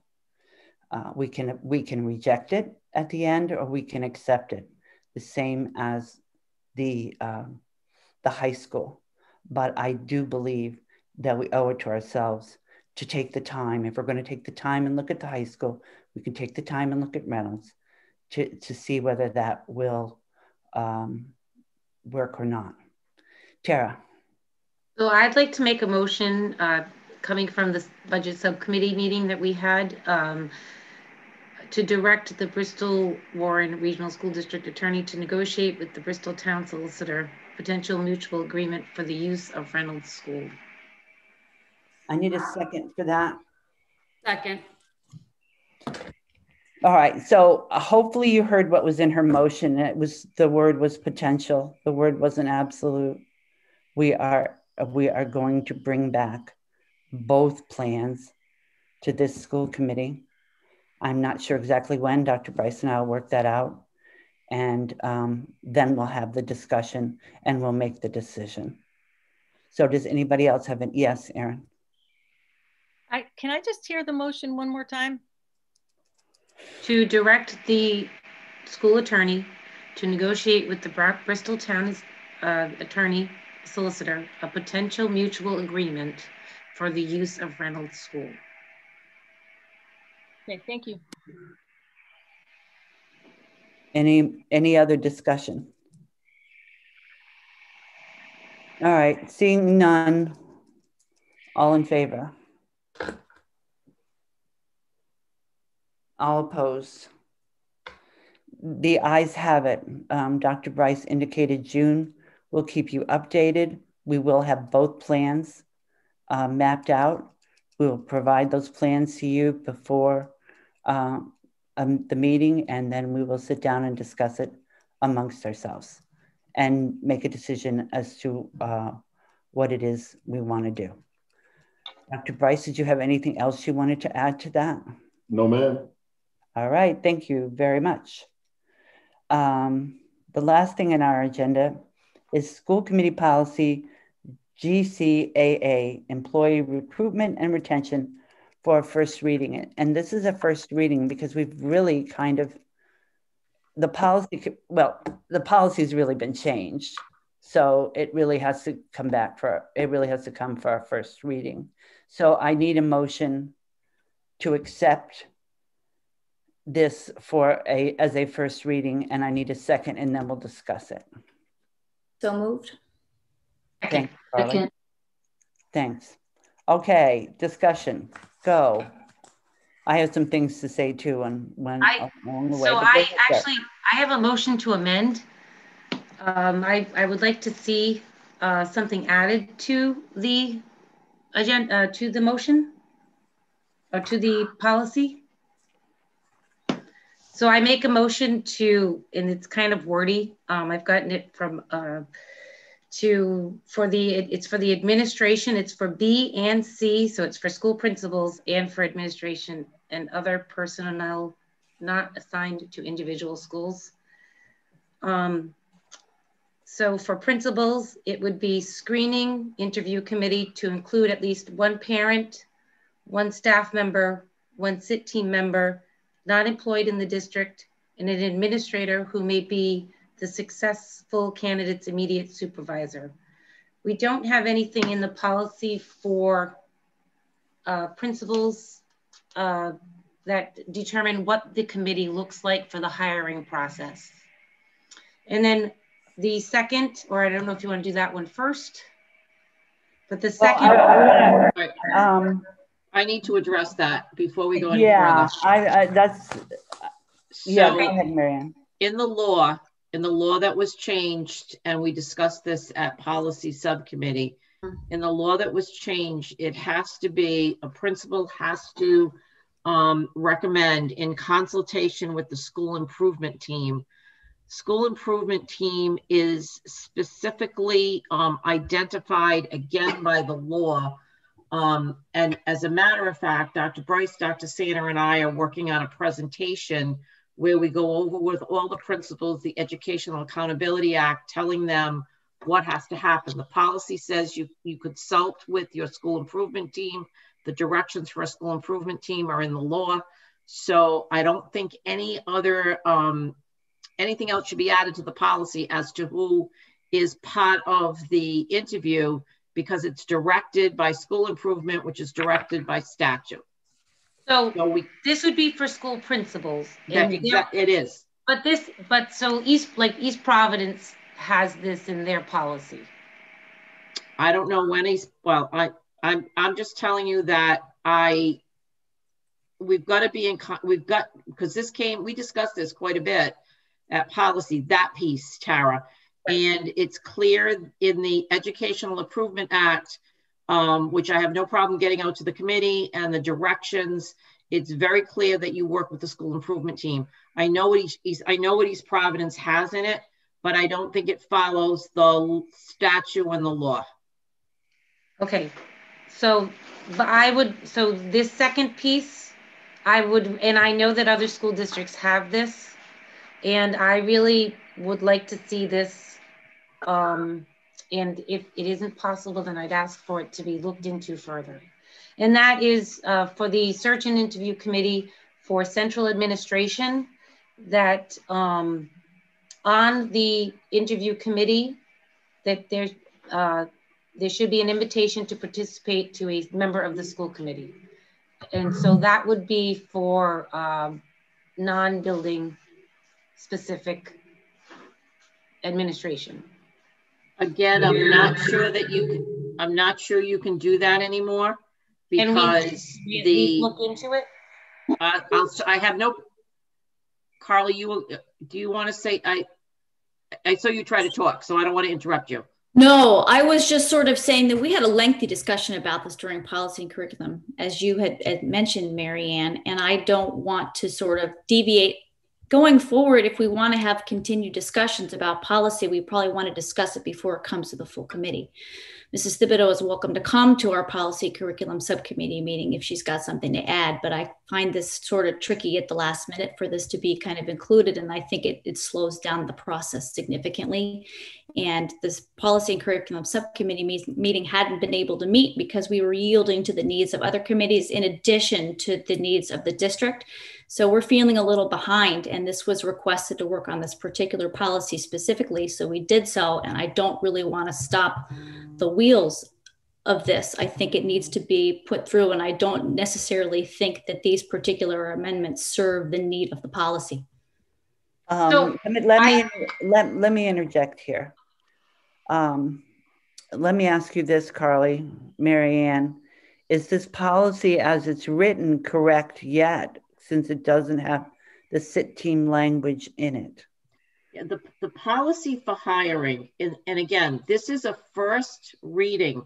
[SPEAKER 1] We can reject it at the end, or we can accept it, the same as the high school. But I do believe that we owe it to ourselves to take the time. If we're going to take the time and look at the high school, we can take the time and look at Reynolds to see whether that will work or not. Tara.
[SPEAKER 12] So I'd like to make a motion coming from the budget subcommittee meeting that we had to direct the Bristol Warren Regional School District Attorney to negotiate with the Bristol Town Solicitor potential mutual agreement for the use of Reynolds School.
[SPEAKER 1] I need a second for that.
[SPEAKER 5] Second.
[SPEAKER 1] All right, so hopefully you heard what was in her motion. The word was potential. The word wasn't absolute. We are going to bring back both plans to this school committee. I'm not sure exactly when. Dr. Bryce and I will work that out. And then we'll have the discussion and we'll make the decision. So does anybody else have an yes, Erin?
[SPEAKER 16] Can I just hear the motion one more time?
[SPEAKER 12] To direct the school attorney to negotiate with the Bristol Town attorney solicitor a potential mutual agreement for the use of Reynolds School.
[SPEAKER 16] Okay, thank you.
[SPEAKER 1] Any other discussion? All right, seeing none, all in favor? All opposed? The ayes have it. Dr. Bryce indicated June. We'll keep you updated. We will have both plans mapped out. We'll provide those plans to you before the meeting, and then we will sit down and discuss it amongst ourselves and make a decision as to what it is we want to do. Dr. Bryce, did you have anything else you wanted to add to that?
[SPEAKER 6] No, ma'am.
[SPEAKER 1] All right, thank you very much. The last thing on our agenda is school committee policy GCAA, employee recruitment and retention, for a first reading. And this is a first reading because we've really kind of, the policy's really been changed. So it really has to come for our first reading. So I need a motion to accept this as a first reading, and I need a second, and then we'll discuss it.
[SPEAKER 11] So moved.
[SPEAKER 1] Thanks, Carly. Thanks. Okay, discussion. Go. I have some things to say too, and along the way.
[SPEAKER 12] So I have a motion to amend. I would like to see something added to the agenda, to the motion, or to the policy. So I make a motion to, and it's kind of wordy. I've gotten it from it's for the administration. It's for B and C, so it's for school principals and for administration and other personnel not assigned to individual schools. So for principals, it would be screening interview committee to include at least one parent, one staff member, one SIT team member, not employed in the district, and an administrator who may be the successful candidate's immediate supervisor. We don't have anything in the policy for principals that determine what the committee looks like for the hiring process. And then the second, or I don't know if you want to do that one first, but the second.
[SPEAKER 2] I need to address that before we go any
[SPEAKER 1] further.
[SPEAKER 2] Go ahead,
[SPEAKER 1] Marianne.
[SPEAKER 2] In the law that was changed, and we discussed this at policy subcommittee, in the law that was changed, it has to be, a principal has to recommend in consultation with the school improvement team. School improvement team is specifically identified again by the law. And as a matter of fact, Dr. Bryce, Dr. Santa, and I are working on a presentation where we go over with all the principals, the Educational Accountability Act, telling them what has to happen. The policy says you consult with your school improvement team. The directions for a school improvement team are in the law. So I don't think any other, anything else should be added to the policy as to who is part of the interview, because it's directed by school improvement, which is directed by statute.
[SPEAKER 12] So this would be for school principals.
[SPEAKER 2] It is.
[SPEAKER 12] So East Providence has this in their policy.
[SPEAKER 2] I don't know when I'm just telling you that we've got to be because we discussed this quite a bit at policy, that piece, Tara, and it's clear in the Educational Improvement Act, which I have no problem getting out to the committee, and the directions. It's very clear that you work with the school improvement team. I know what East Providence has in it, but I don't think it follows the statute and the law.
[SPEAKER 12] Okay, so this second piece, and I know that other school districts have this, and I really would like to see this. And if it isn't possible, then I'd ask for it to be looked into further. And that is for the search and interview committee for central administration, that on the interview committee, that there should be an invitation to participate to a member of the school committee. And so that would be for non-building specific administration.
[SPEAKER 2] Again, I'm not sure you can do that anymore, because
[SPEAKER 12] we look into it.
[SPEAKER 2] I have no. Carly, do you want to say? I saw you try to talk, so I don't want to interrupt you.
[SPEAKER 11] No, I was just sort of saying that we had a lengthy discussion about this during policy and curriculum, as you had mentioned, Mary Ann, and I don't want to sort of deviate. Going forward, if we want to have continued discussions about policy, we probably want to discuss it before it comes to the full committee. Mrs. Thibodeau is welcome to come to our policy curriculum subcommittee meeting if she's got something to add, but I find this sort of tricky at the last minute for this to be kind of included, and I think it slows down the process significantly. And this policy and curriculum subcommittee meeting hadn't been able to meet because we were yielding to the needs of other committees in addition to the needs of the district. So we're feeling a little behind, and this was requested to work on this particular policy specifically. So we did so, and I don't really want to stop the wheels of this. I think it needs to be put through, and I don't necessarily think that these particular amendments serve the need of the policy.
[SPEAKER 1] Let me interject here. Let me ask you this, Carly, Mary Ann. Is this policy as it's written correct yet, since it doesn't have the sit team language in it?
[SPEAKER 2] Yeah, the policy for hiring, and again, this is a first reading.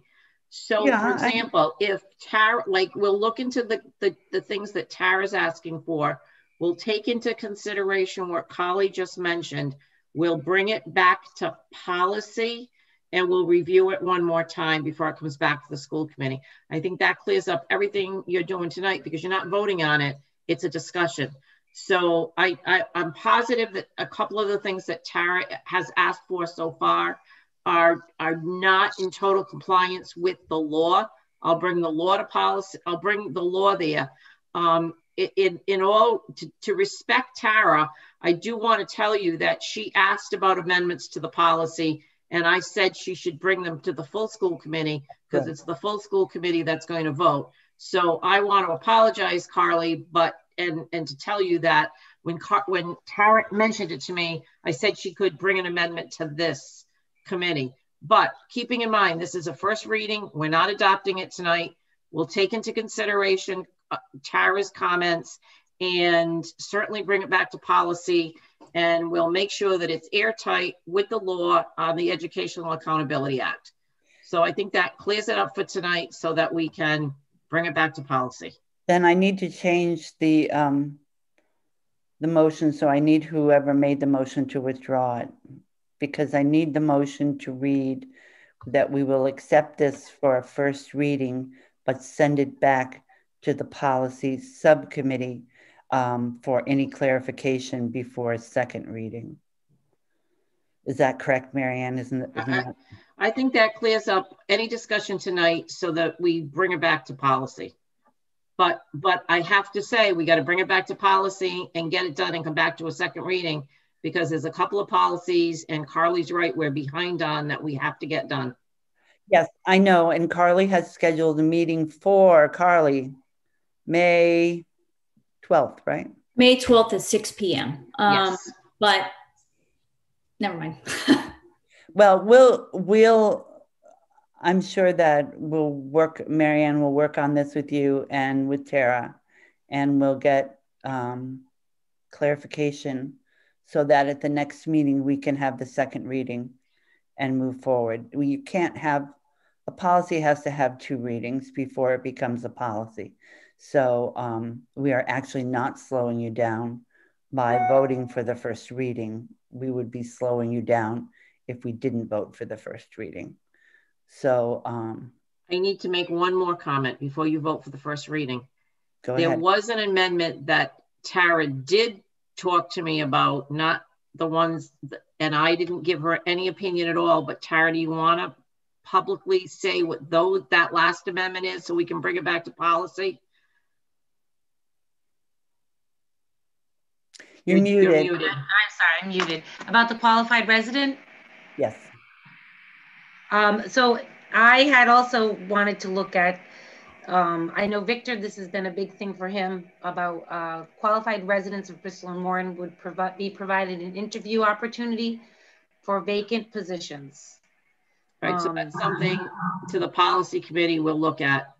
[SPEAKER 2] So yeah, for example, if Tara, we'll look into the things that Tara's asking for, we'll take into consideration what Carly just mentioned, we'll bring it back to policy, and we'll review it one more time before it comes back to the school committee. I think that clears up everything you're doing tonight, because you're not voting on it, it's a discussion. So I'm positive that a couple of the things that Tara has asked for so far are not in total compliance with the law. I'll bring the law to policy, I'll bring the law there. In all, to respect Tara, I do want to tell you that she asked about amendments to the policy, and I said she should bring them to the full school committee, because it's the full school committee that's going to vote. So I want to apologize, Carly, and to tell you that when Tara mentioned it to me, I said she could bring an amendment to this committee. But keeping in mind, this is a first reading. We're not adopting it tonight. We'll take into consideration Tara's comments and certainly bring it back to policy, and we'll make sure that it's airtight with the law on the Educational Accountability Act. So I think that clears it up for tonight so that we can bring it back to policy.
[SPEAKER 1] Then I need to change the motion. So I need whoever made the motion to withdraw it, because I need the motion to read that we will accept this for a first reading, but send it back to the policy subcommittee for any clarification before a second reading. Is that correct, Marianne? Isn't that?
[SPEAKER 2] I think that clears up any discussion tonight so that we bring it back to policy. But I have to say, we got to bring it back to policy and get it done and come back to a second reading, because there's a couple of policies, and Carly's right, we're behind on that we have to get done.
[SPEAKER 1] Yes, I know. And Carly has scheduled a meeting for May 12th, right?
[SPEAKER 11] May 12th at 6 p.m.
[SPEAKER 2] Yes.
[SPEAKER 11] But never mind.
[SPEAKER 1] Well, I'm sure that Marianne will work on this with you and with Tara, and we'll get clarification so that at the next meeting we can have the second reading and move forward. You can't have, a policy has to have 2 readings before it becomes a policy. So we are actually not slowing you down by voting for the first reading. We would be slowing you down if we didn't vote for the first reading. So
[SPEAKER 2] I need to make one more comment before you vote for the first reading.
[SPEAKER 1] Go ahead.
[SPEAKER 2] There was an amendment that Tara did talk to me about, not the ones, and I didn't give her any opinion at all, but Tara, do you want to publicly say what that last amendment is so we can bring it back to policy?
[SPEAKER 1] You're muted.
[SPEAKER 12] I'm sorry, I'm muted. About the qualified resident?
[SPEAKER 1] Yes.
[SPEAKER 12] So I had also wanted to look at, I know Victor, this has been a big thing for him, about qualified residents of Bristol and Warren would be provided an interview opportunity for vacant positions.
[SPEAKER 2] Right, so that's something to the policy committee we'll look at.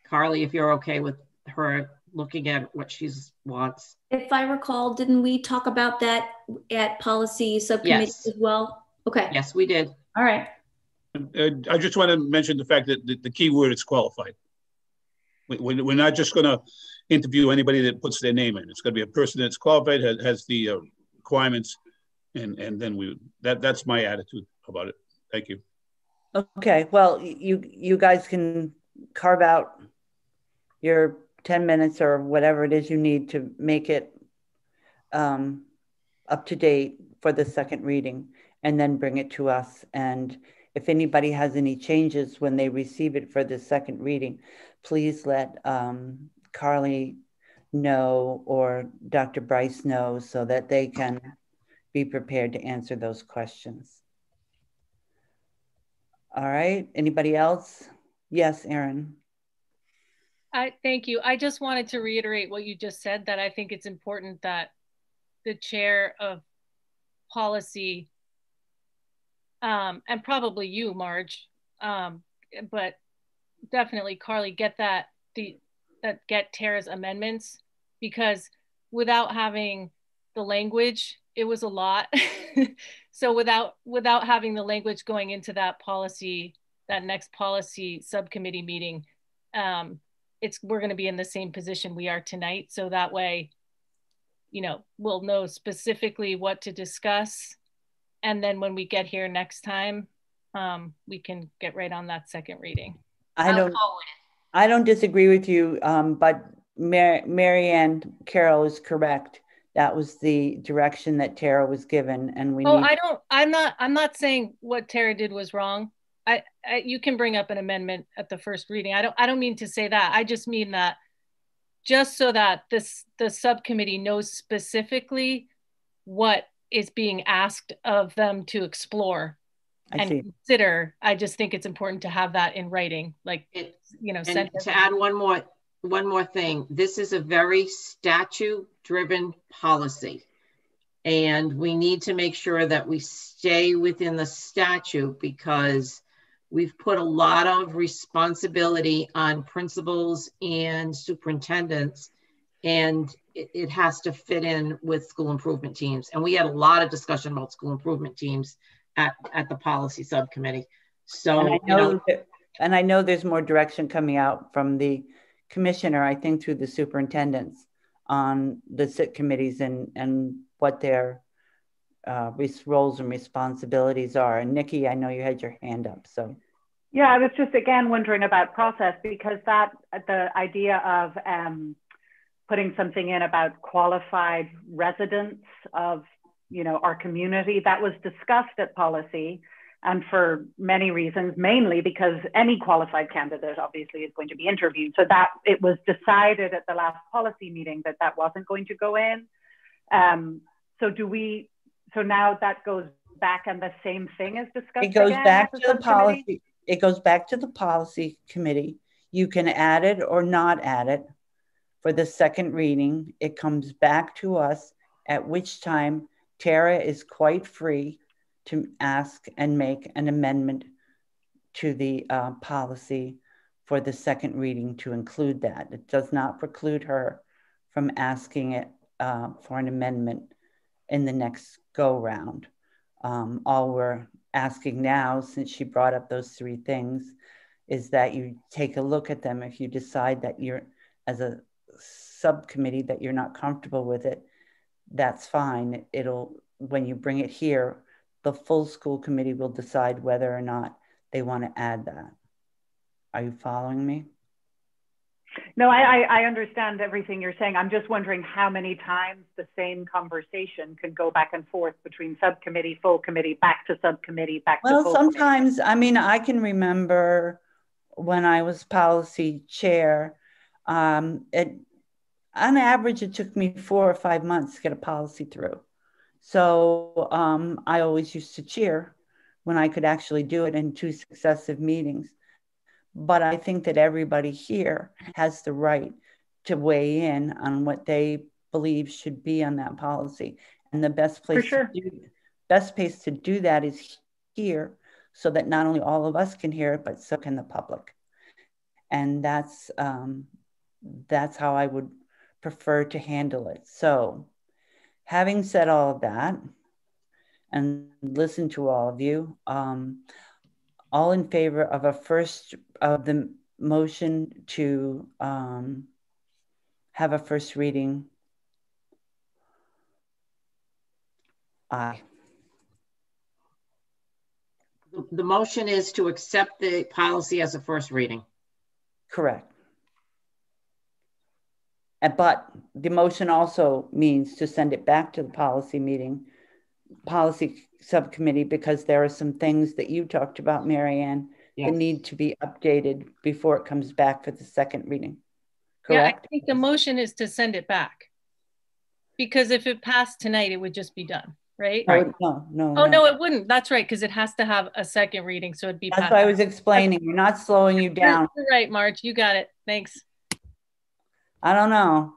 [SPEAKER 2] Carly, if you're okay with her looking at what she wants.
[SPEAKER 11] If I recall, didn't we talk about that at policy subcommittee as well? Okay.
[SPEAKER 2] Yes, we did.
[SPEAKER 11] All right.
[SPEAKER 15] I just want to mention the fact that the key word is qualified. We're not just going to interview anybody that puts their name in. It's going to be a person that's qualified, has the requirements, and then that's my attitude about it. Thank you.
[SPEAKER 1] Okay, well, you guys can carve out your 10 minutes or whatever it is you need to make it up to date for the second reading, and then bring it to us. And if anybody has any changes when they receive it for the second reading, please let Carly know or Dr. Bryce know so that they can be prepared to answer those questions. All right, anybody else? Yes, Erin.
[SPEAKER 16] Thank you. I just wanted to reiterate what you just said, that I think it's important that the chair of policy, and probably you, Marge, but definitely Carly, get get Tara's amendments, because without having the language, it was a lot. So without having the language going into that policy, that next policy subcommittee meeting, we're going to be in the same position we are tonight. So that way, we'll know specifically what to discuss. And then when we get here next time, we can get right on that second reading.
[SPEAKER 1] I don't disagree with you, but Marianne Carroll is correct. That was the direction that Tara was given, and
[SPEAKER 16] I'm not saying what Tara did was wrong. You can bring up an amendment at the first reading. I don't mean to say that. I just mean that just so that the subcommittee knows specifically what is being asked of them to explore and consider. I just think it's important to have that in writing, like
[SPEAKER 2] and to add one more thing. This is a very statute-driven policy, and we need to make sure that we stay within the statute, because we've put a lot of responsibility on principals and superintendents, and it has to fit in with school improvement teams. And we had a lot of discussion about school improvement teams at the policy subcommittee. So,
[SPEAKER 1] and I know there's more direction coming out from the commissioner, I think, through the superintendents on the SIT committees and what their roles and responsibilities are. And Nikki, I know you had your hand up, so.
[SPEAKER 10] Yeah, I was just again wondering about process, because the idea of putting something in about qualified residents of, you know, our community, that was discussed at policy, and for many reasons, mainly because any qualified candidate obviously is going to be interviewed. So that it was decided at the last policy meeting that that wasn't going to go in. So now that goes back and the same thing is discussed.
[SPEAKER 1] It goes back to the policy. It goes back to the policy committee. You can add it or not add it for the second reading. It comes back to us, at which time Tara is quite free to ask and make an amendment to the policy for the second reading to include that. It does not preclude her from asking it for an amendment in the next go round. All we're asking now, since she brought up those three things, is that you take a look at them. If you decide that you're, as a subcommittee, that you're not comfortable with it, that's fine. It'll, when you bring it here, the full school committee will decide whether or not they want to add that. Are you following me?
[SPEAKER 10] No, I understand everything you're saying. I'm just wondering how many times the same conversation can go back and forth between subcommittee, full committee, back to subcommittee, back to full committee. Well,
[SPEAKER 1] sometimes, I mean, I can remember when I was policy chair, on average, it took me 4 or 5 months to get a policy through. So I always used to cheer when I could actually do it in 2 successive meetings. But I think that everybody here has the right to weigh in on what they believe should be on that policy. And the best place, to do that is here, so that not only all of us can hear it, but so can the public. And that's how I would prefer to handle it. So having said all of that, and listen to all of you, all in favor of the motion to have a first reading? Aye.
[SPEAKER 2] The motion is to accept the policy as a first reading.
[SPEAKER 1] Correct. But the motion also means to send it back to the policy subcommittee, because there are some things that you talked about, Marianne, that need to be updated before it comes back for the second reading. Correct?
[SPEAKER 16] Yeah, I think the motion is to send it back, because if it passed tonight, it would just be done, right? No, it wouldn't. That's right, because it has to have a second reading, so it'd be.
[SPEAKER 1] That's what I was explaining. We're not slowing you down.
[SPEAKER 16] You're right, Marge. You got it. Thanks.
[SPEAKER 1] I don't know.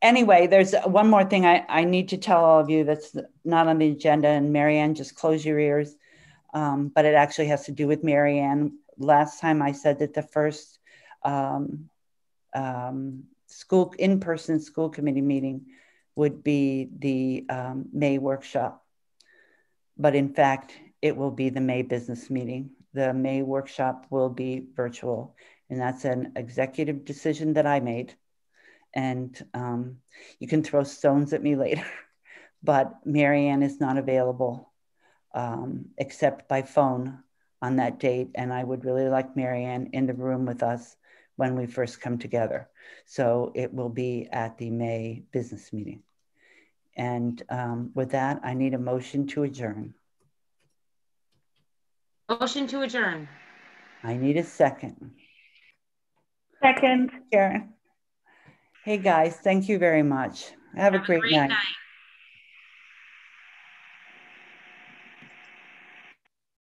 [SPEAKER 1] Anyway, there's one more thing I need to tell all of you that's not on the agenda, and Marianne, just close your ears. But it actually has to do with Marianne. Last time I said that the first in-person school committee meeting would be the May workshop. But in fact, it will be the May business meeting. The May workshop will be virtual, and that's an executive decision that I made. And you can throw stones at me later, but Marianne is not available except by phone on that date. And I would really like Marianne in the room with us when we first come together. So it will be at the May business meeting. And with that, I need a motion to adjourn.
[SPEAKER 12] Motion to adjourn.
[SPEAKER 1] I need a second.
[SPEAKER 10] Second.
[SPEAKER 1] Karen. Hey guys, thank you very much. Have a great night.